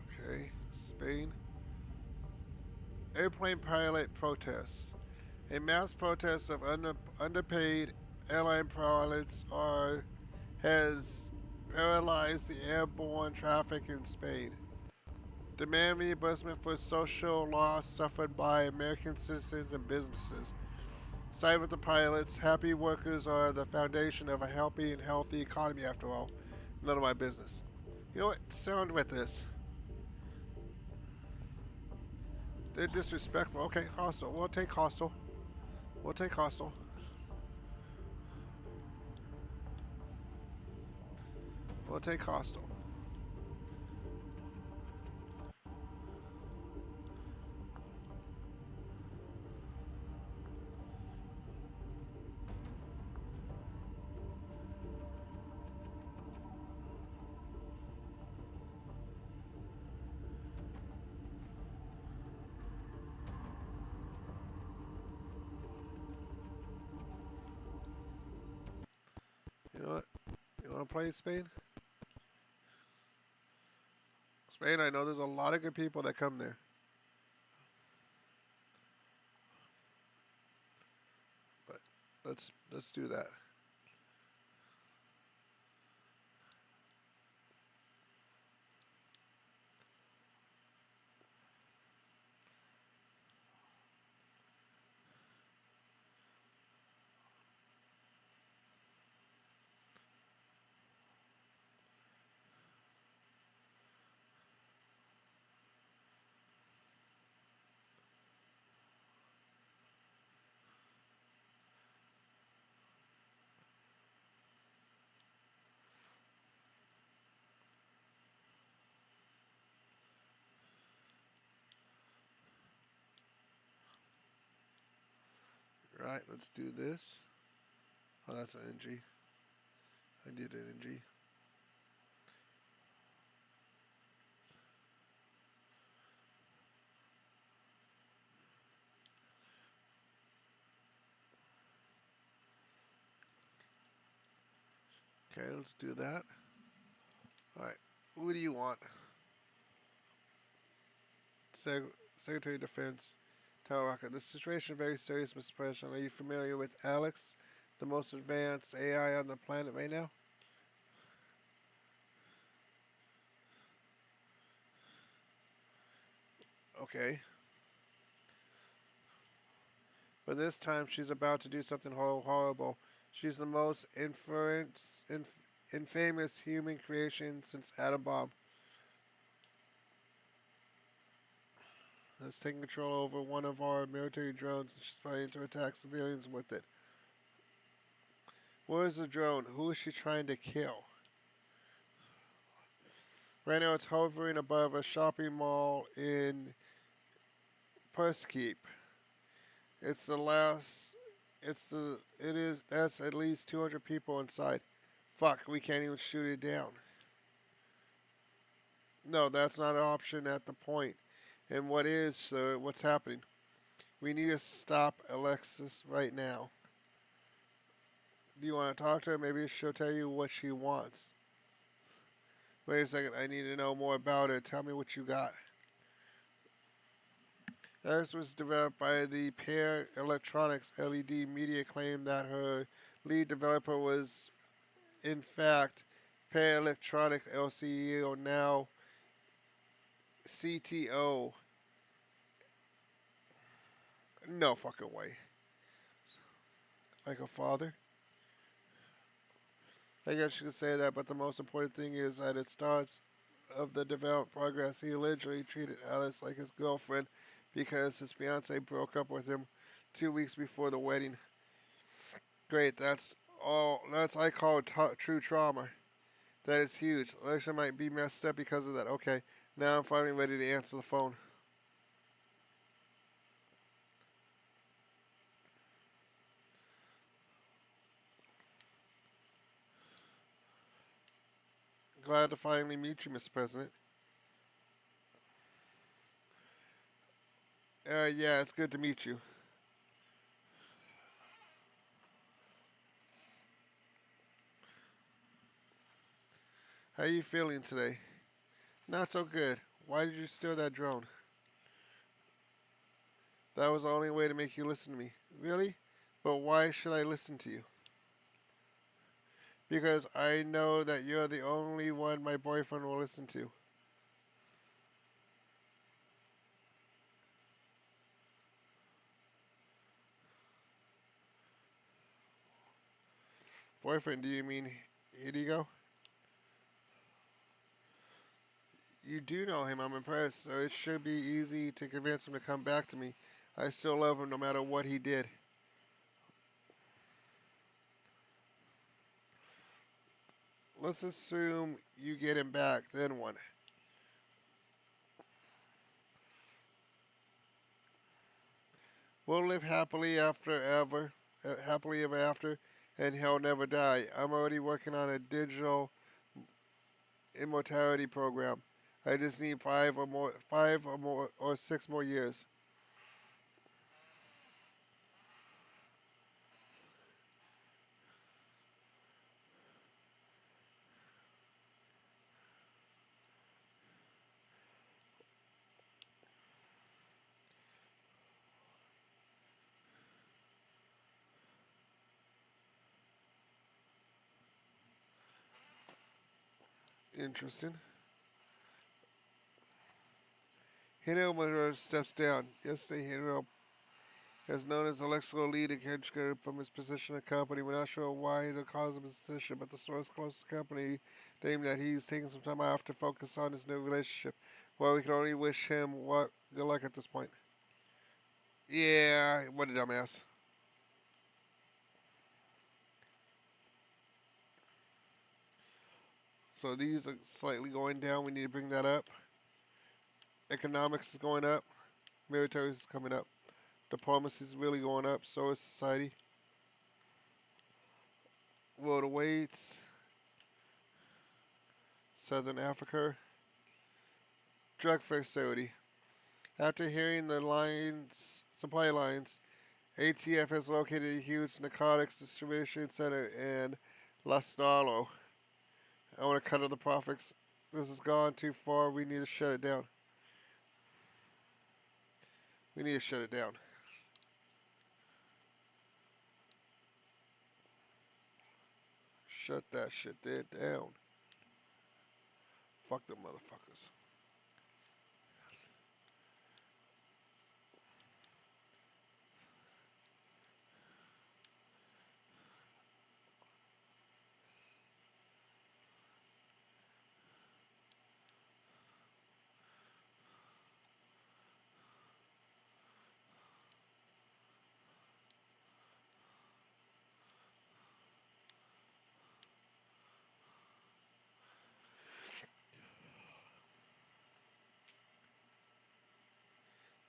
Okay, Spain. Airplane pilot protests. A mass protest of underpaid airline pilots has paralyzed the airborne traffic in Spain. Demand reimbursement for social loss suffered by American citizens and businesses. Side with the pilots, happy workers are the foundation of a healthy and healthy economy after all. None of my business. You know what? Sound with this. They're disrespectful. Okay, hostile. We'll take hostile. We'll take hostile. We'll take hostile. You know what? You want to play Spain? Spain, I know there's a lot of good people that come there. But let's do that. Right, let's do this. Oh, that's an NG. I did an NG. Okay, let's do that. Alright, who do you want? Secretary of Defense, Tower Rocket. This situation is very serious, Mr. President. Are you familiar with Alex, the most advanced AI on the planet right now? Okay. But this time she's about to do something horrible. She's the most infamous human creation since Atom Bomb. Has taken control over one of our military drones and she's planning to attack civilians with it. Where is the drone? Who is she trying to kill? Right now it's hovering above a shopping mall in purse keep. It's the last. That's at least 200 people inside. Fuck, we can't even shoot it down. No, that's not an option at the point. And what is, so what's happening? We need to stop Alexis right now. Do you want to talk to her? Maybe she'll tell you what she wants. Wait a second, I need to know more about it. Tell me what you got. Ours was developed by the Pear Electronics LED Media claimed that her lead developer was, in fact, Pear Electronics LCEO, now CTO. No fucking way. Like a father? I guess you could say that, but the most important thing is that it starts of the development progress. He literally treated Alice like his girlfriend because his fiance broke up with him 2 weeks before the wedding. Great, that's all. That's I call true trauma. That is huge. Alicia might be messed up because of that. Okay, now I'm finally ready to answer the phone. Glad to finally meet you, Mr. President. Yeah, it's good to meet you. How are you feeling today? Not so good. Why did you steal that drone? That was the only way to make you listen to me. Really? But why should I listen to you? Because I know that you're the only one my boyfriend will listen to. Boyfriend, do you mean Inigo? You do know him, I'm impressed, so it should be easy to convince him to come back to me. I still love him no matter what he did. Let's assume you get him back, then what? We'll live happily ever after, and he'll never die. I'm already working on a digital immortality program. I just need 6 more years. Interesting. Hino steps down. Yesterday, Hino is known as electrical lead executive from his position at the company. We're not sure why the cause of his decision, but the source close to the company claimed that he's taking some time off to focus on his new relationship. Well, we can only wish him good luck at this point. Yeah, what a dumbass. So these are slightly going down. We need to bring that up. Economics is going up. Military is coming up. Diplomacy is really going up. So is society. World awaits. Southern Africa. Drug facility. After hearing the supply lines, ATF has located a huge narcotics distribution center in Las Nalo. I want to cut off the profits. This has gone too far. We need to shut it down. We need to shut it down. Shut that shit down. Fuck them motherfuckers.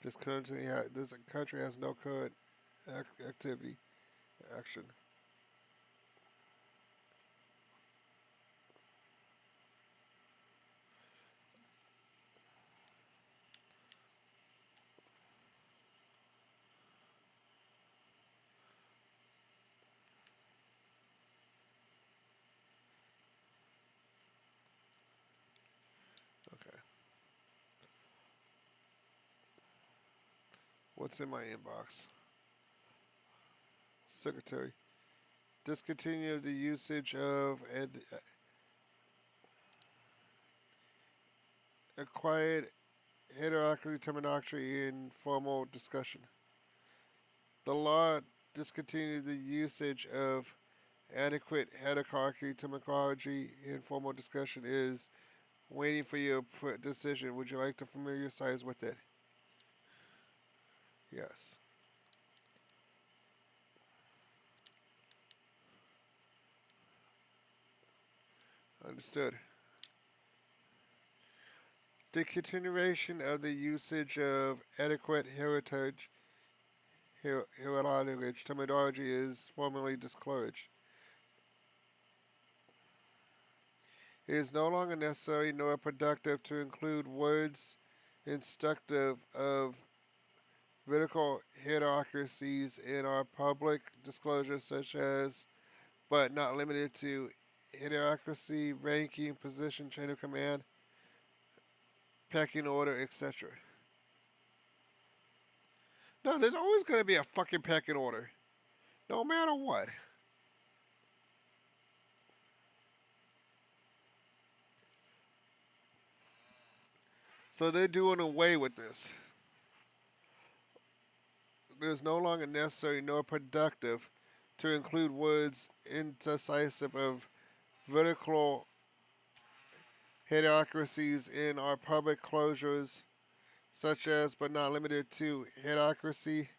This country has no current activity action. Okay. What's in my inbox? Secretary. Discontinue the usage of acquired heterocracy terminology in formal discussion. The law discontinued the usage of adequate heterocracy terminology in formal discussion is waiting for your decision. Would you like to familiarize with it? Yes. Understood. The continuation of the usage of adequate heritage terminology is formally discouraged. It is no longer necessary nor productive to include words instructive of vertical hierarchies in our public disclosures, such as, but not limited to, hierarchy, ranking, position, chain of command, pecking order, etc. No, there's always going to be a fucking pecking order, no matter what. So they're doing away with this. It is no longer necessary nor productive to include words indecisive of vertical hierarchies in our public closures, such as but not limited to hierarchy,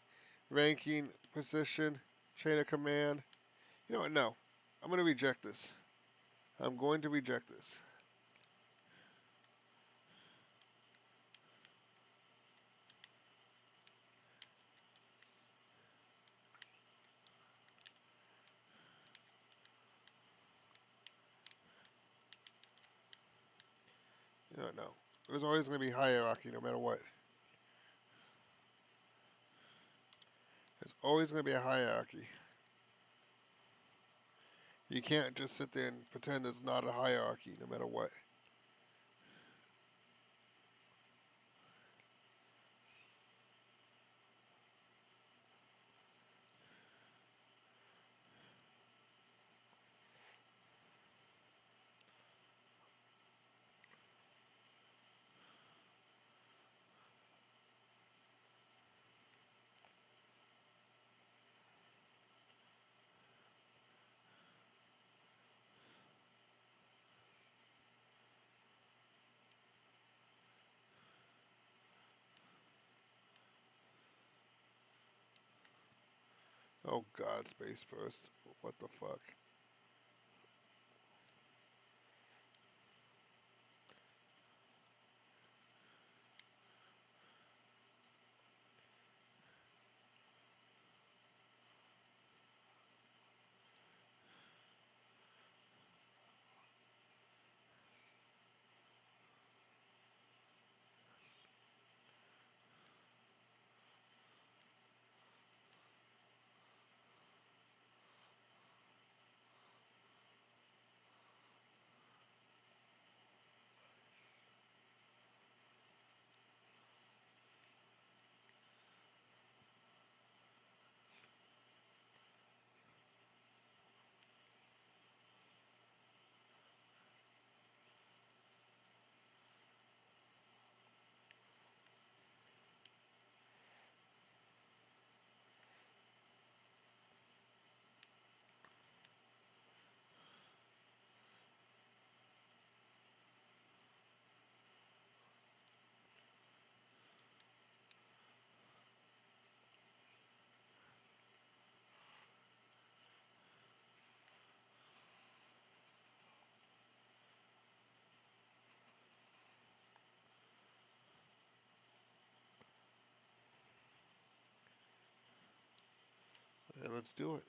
ranking, position, chain of command. You know what? No. I'm going to reject this. I'm going to reject this. You know, no. There's always going to be hierarchy no matter what. There's always going to be a hierarchy. You can't just sit there and pretend there's not a hierarchy no matter what. Oh God, space first. What the fuck? Let's do it.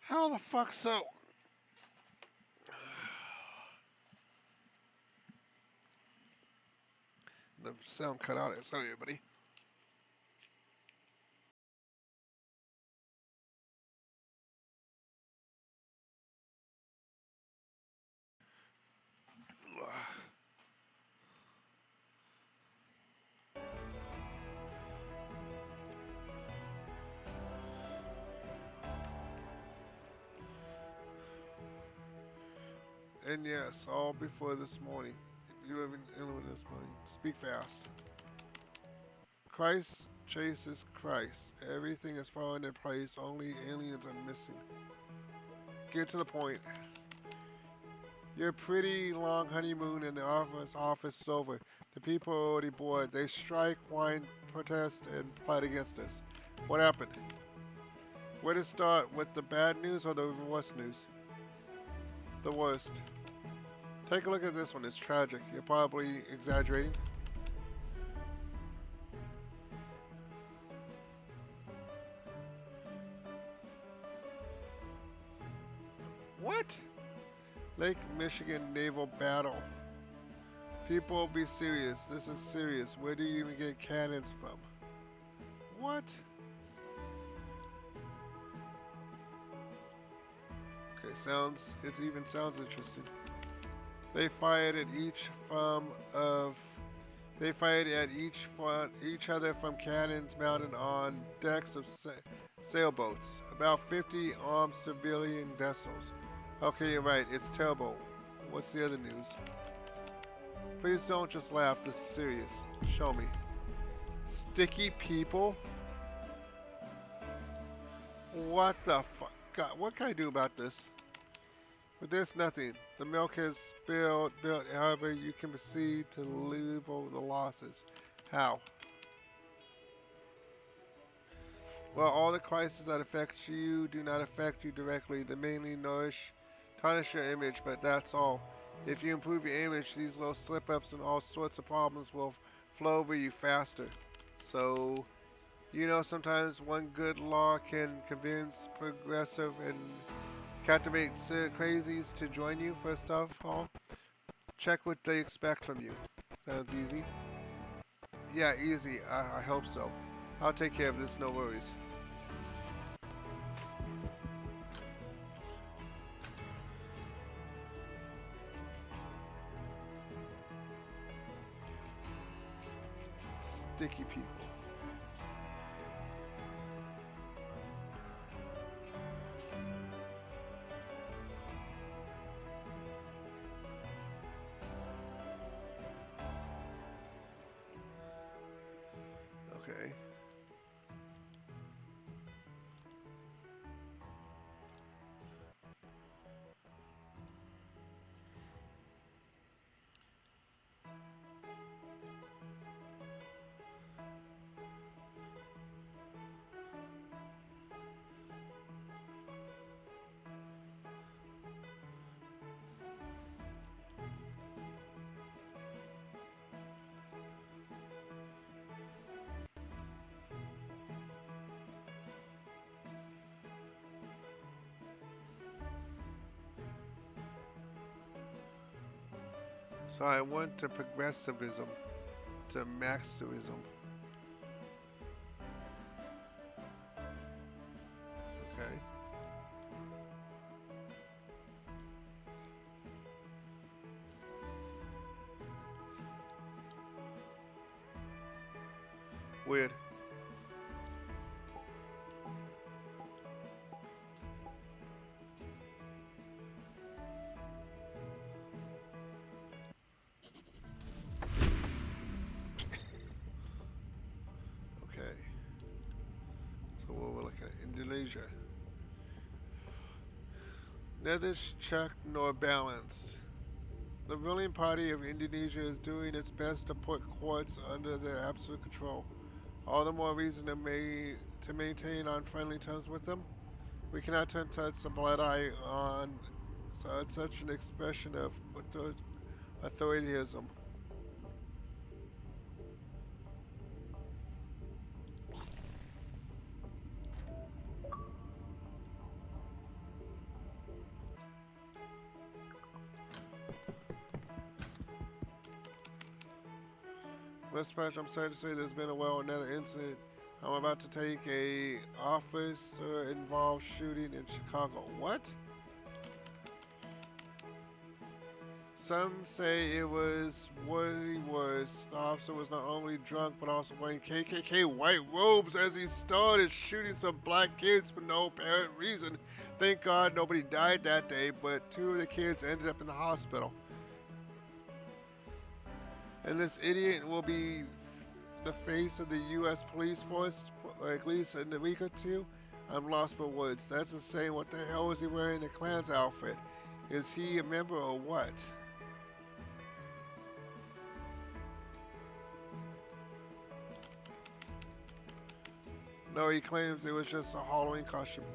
How the fuck so? The sound cut out. Sorry, everybody. And yes, all before this morning. If you live in Illinois this morning, speak fast. Christ chases Christ. Everything is falling in place. Only aliens are missing. Get to the point. Your pretty long honeymoon in the office is over. The people are already bored. They strike, whine, protest, and plot against us. What happened? Where to start? With the bad news or the worst news? The worst. Take a look at this one. It's tragic. You're probably exaggerating. What? Lake Michigan naval battle. People, be serious. This is serious. Where do you even get cannons from? What? Okay, it even sounds interesting. They fired at each other from cannons mounted on decks of sailboats. About 50 armed civilian vessels. Okay, you're right. It's terrible. What's the other news? Please don't just laugh. This is serious. Show me. Sticky people? What the fuck? God, what can I do about this? But there's nothing. The milk has spilled. However, you can proceed to leave over the losses. How? Well, all the crises that affect you do not affect you directly. They mainly tarnish your image, but that's all. If you improve your image, these little slip-ups and all sorts of problems will flow over you faster. So, you know, sometimes one good law can convince progressive and captivate crazies to join you for stuff, huh? Check what they expect from you. Sounds easy? Yeah, easy. I hope so. I'll take care of this, no worries. Sticky people. Okay. So I went to progressivism, to Marxism. Okay. Weird. Indonesia. Neither check nor balance. The ruling party of Indonesia is doing its best to put courts under their absolute control. All the more reason to maintain on friendly terms with them. We cannot turn such a blind eye on such an expression of authoritism. Mr. President, I'm sorry to say there's been another incident. I'm about to take a officer involved shooting in Chicago. What? Some say it was way worse. The officer was not only drunk but also wearing KKK white robes as he started shooting some black kids for no apparent reason. Thank God nobody died that day, but 2 of the kids ended up in the hospital. And this idiot will be the face of the U.S. police force for at least in a week or two. I'm lost for words. That's insane. What the hell is he wearing the Klan's outfit? Is he a member or what? No, he claims it was just a Halloween costume.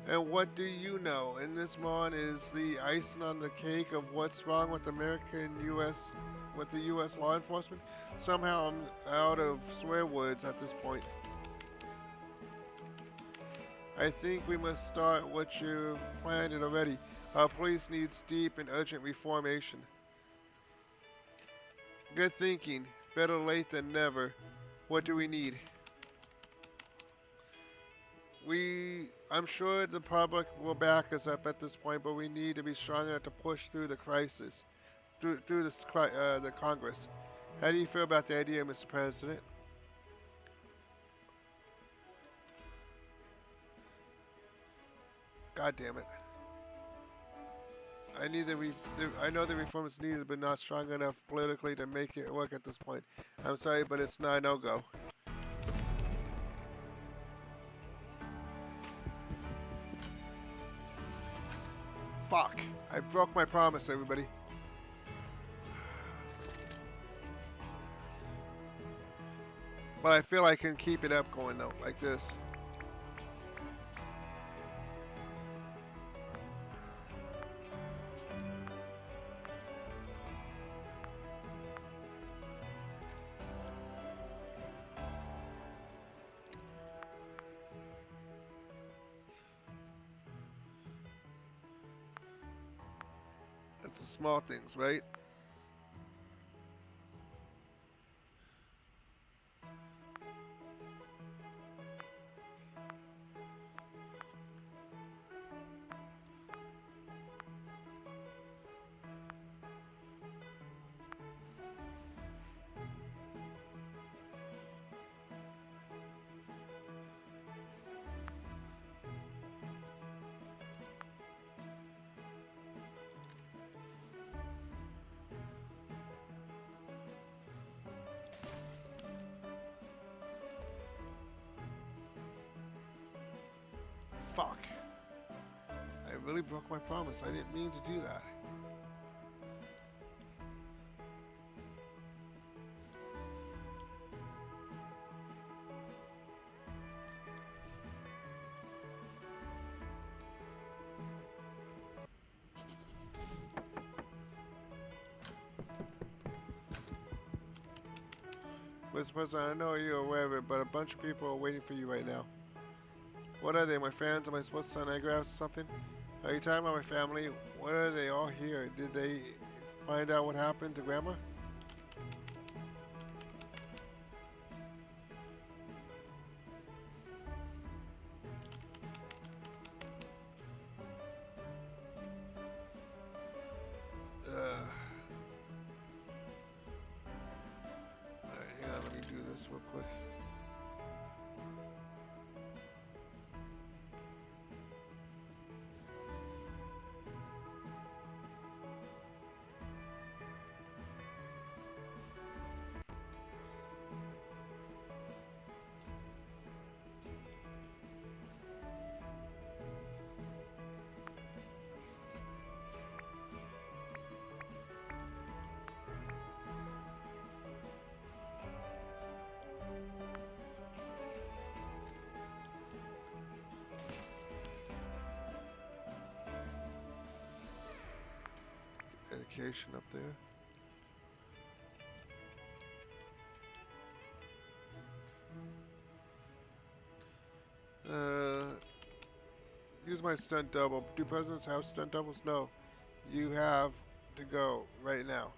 And what do you know? And this mon is the icing on the cake of what's wrong with with the U.S. law enforcement. Somehow I'm out of swear words at this point. I think we must start what you've planned it already. Our police needs deep and urgent reformation. Good thinking. Better late than never. What do we need? I'm sure the public will back us up at this point, but we need to be strong enough to push through the crisis, through the Congress. How do you feel about the idea, Mr. President? God damn it! I know the reform is needed, but not strong enough politically to make it work at this point. I'm sorry, but it's not a no-go. Fuck! I broke my promise, everybody. But I feel I can keep it up going though, like this. It's the small things, right? Fuck. I really broke my promise. I didn't mean to do that. Mr. President, I know you're aware of it, but a bunch of people are waiting for you right now. What are they, my fans? Am I supposed to sign autographs or something? Are you talking about my family? What are they all here? Did they find out what happened to Grandma? Alright, hang on, let me do this real quick. medication up there. Use my stunt double. Do presidents have stunt doubles? No. You have to go right now.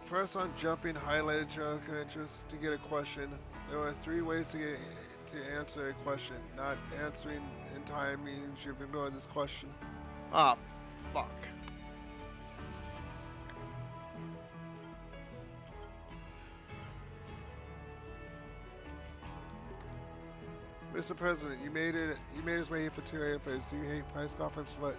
Press on jumping highlighted joke interest to get a question. There are 3 ways to answer a question. Not answering in time means you've ignored this question. Ah, fuck. Mr. President, you made his way here for 2 AFAs. Do you hate press conference? What?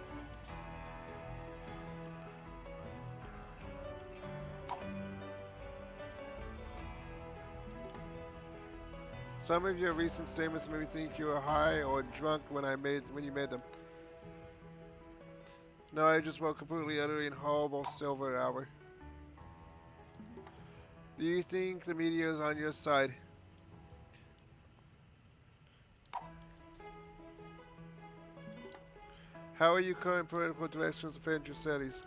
Some of your recent statements made me think you were high or drunk when you made them. No, I just woke completely utterly in horrible silver hour. Do you think the media is on your side? How are you current political directions affect your studies?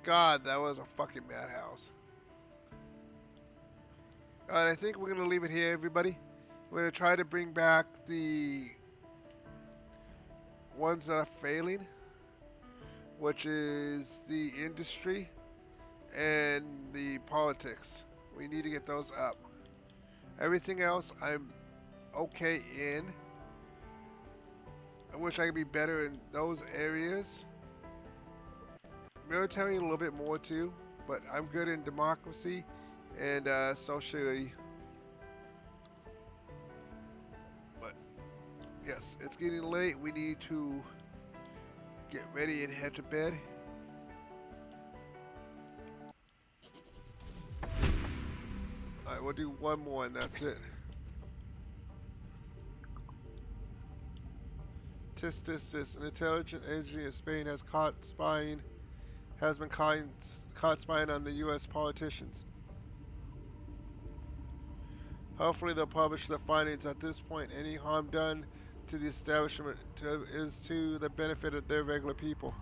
God, that was a fucking madhouse. Alright, I think we're going to leave it here, everybody. We're going to try to bring back the ones that are failing, which is the industry and the politics. We need to get those up. Everything else, I'm okay in. I wish I could be better in those areas. Military a little bit more too, but I'm good in democracy and socially. But yes, it's getting late. We need to get ready and head to bed. Alright, we'll do one more and that's it. An intelligence agency in Spain has been caught spying on the U.S. politicians. Hopefully they'll publish their findings. At this point, any harm done to the establishment is to the benefit of their regular people.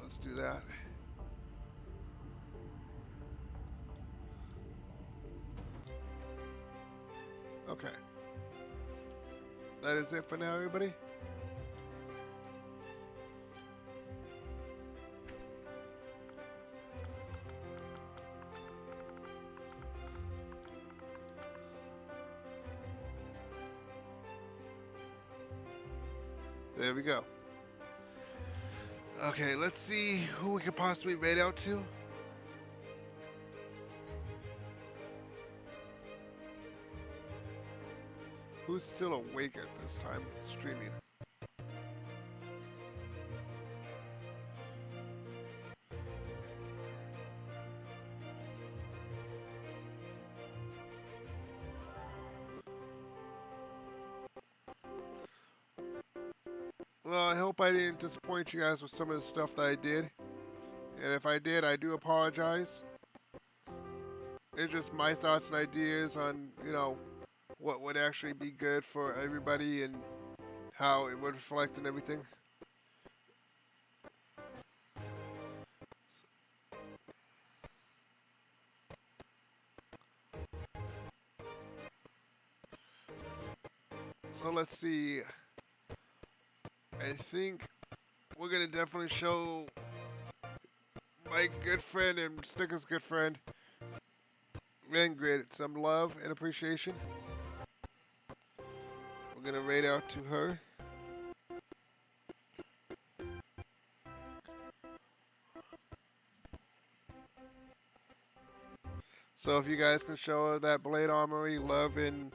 Let's do that. Okay. That is it for now, everybody. There we go. Okay, let's see who we could possibly raid out to. Who's still awake at this time streaming? Well, I hope I didn't disappoint you guys with some of the stuff that I did. And if I did, I do apologize. It's just my thoughts and ideas on, what would actually be good for everybody and how it would reflect and everything. So let's see. I think we're going to definitely show my good friend and Snicker's good friend, Rengrid, some love and appreciation. We're going to raid out to her. So if you guys can show her that Blade Armory love and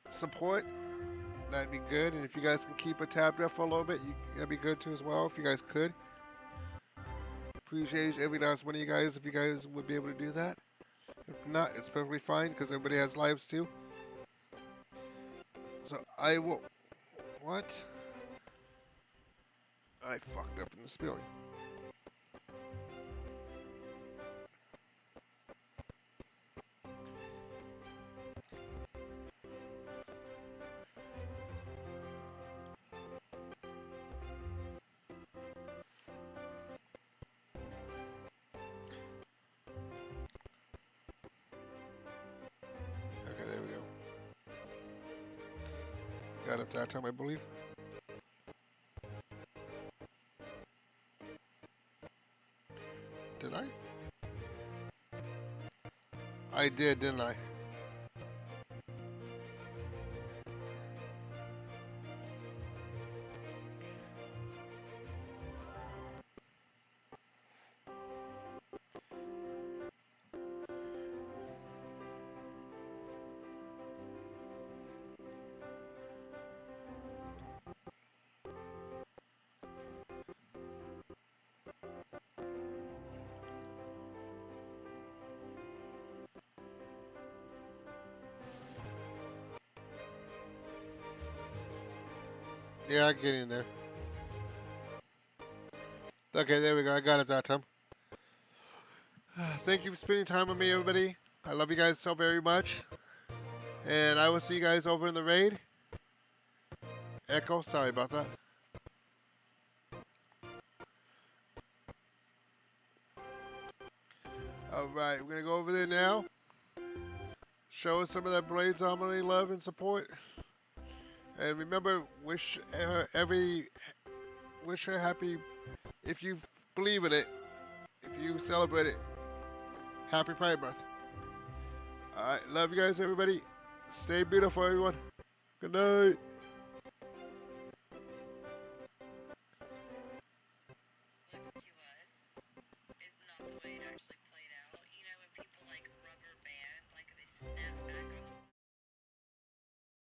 support, that'd be good. And if you guys can keep it tabbed up for a little bit, that'd be good too as well, if you guys could. Appreciate every last one of you guys if you guys would be able to do that. If not, it's perfectly fine because everybody has lives too. So I will. What? I fucked up in the spelling. Okay, there we go. Got it that time, I believe. Did I? I did, didn't I? Yeah, I get in there. Okay, there we go. I got it that time. Thank you for spending time with me, everybody. I love you guys so very much. And I will see you guys over in the raid. Echo, sorry about that. Alright, we're going to go over there now. Show us some of that Blades Harmony love and support. And remember, wish her happy, if you believe in it, if you celebrate it, happy Pride Month. Alright, love you guys, everybody. Stay beautiful, everyone. Good night. Looks to us is not the way it actually played out. You know, when people like rubber band, like they snap back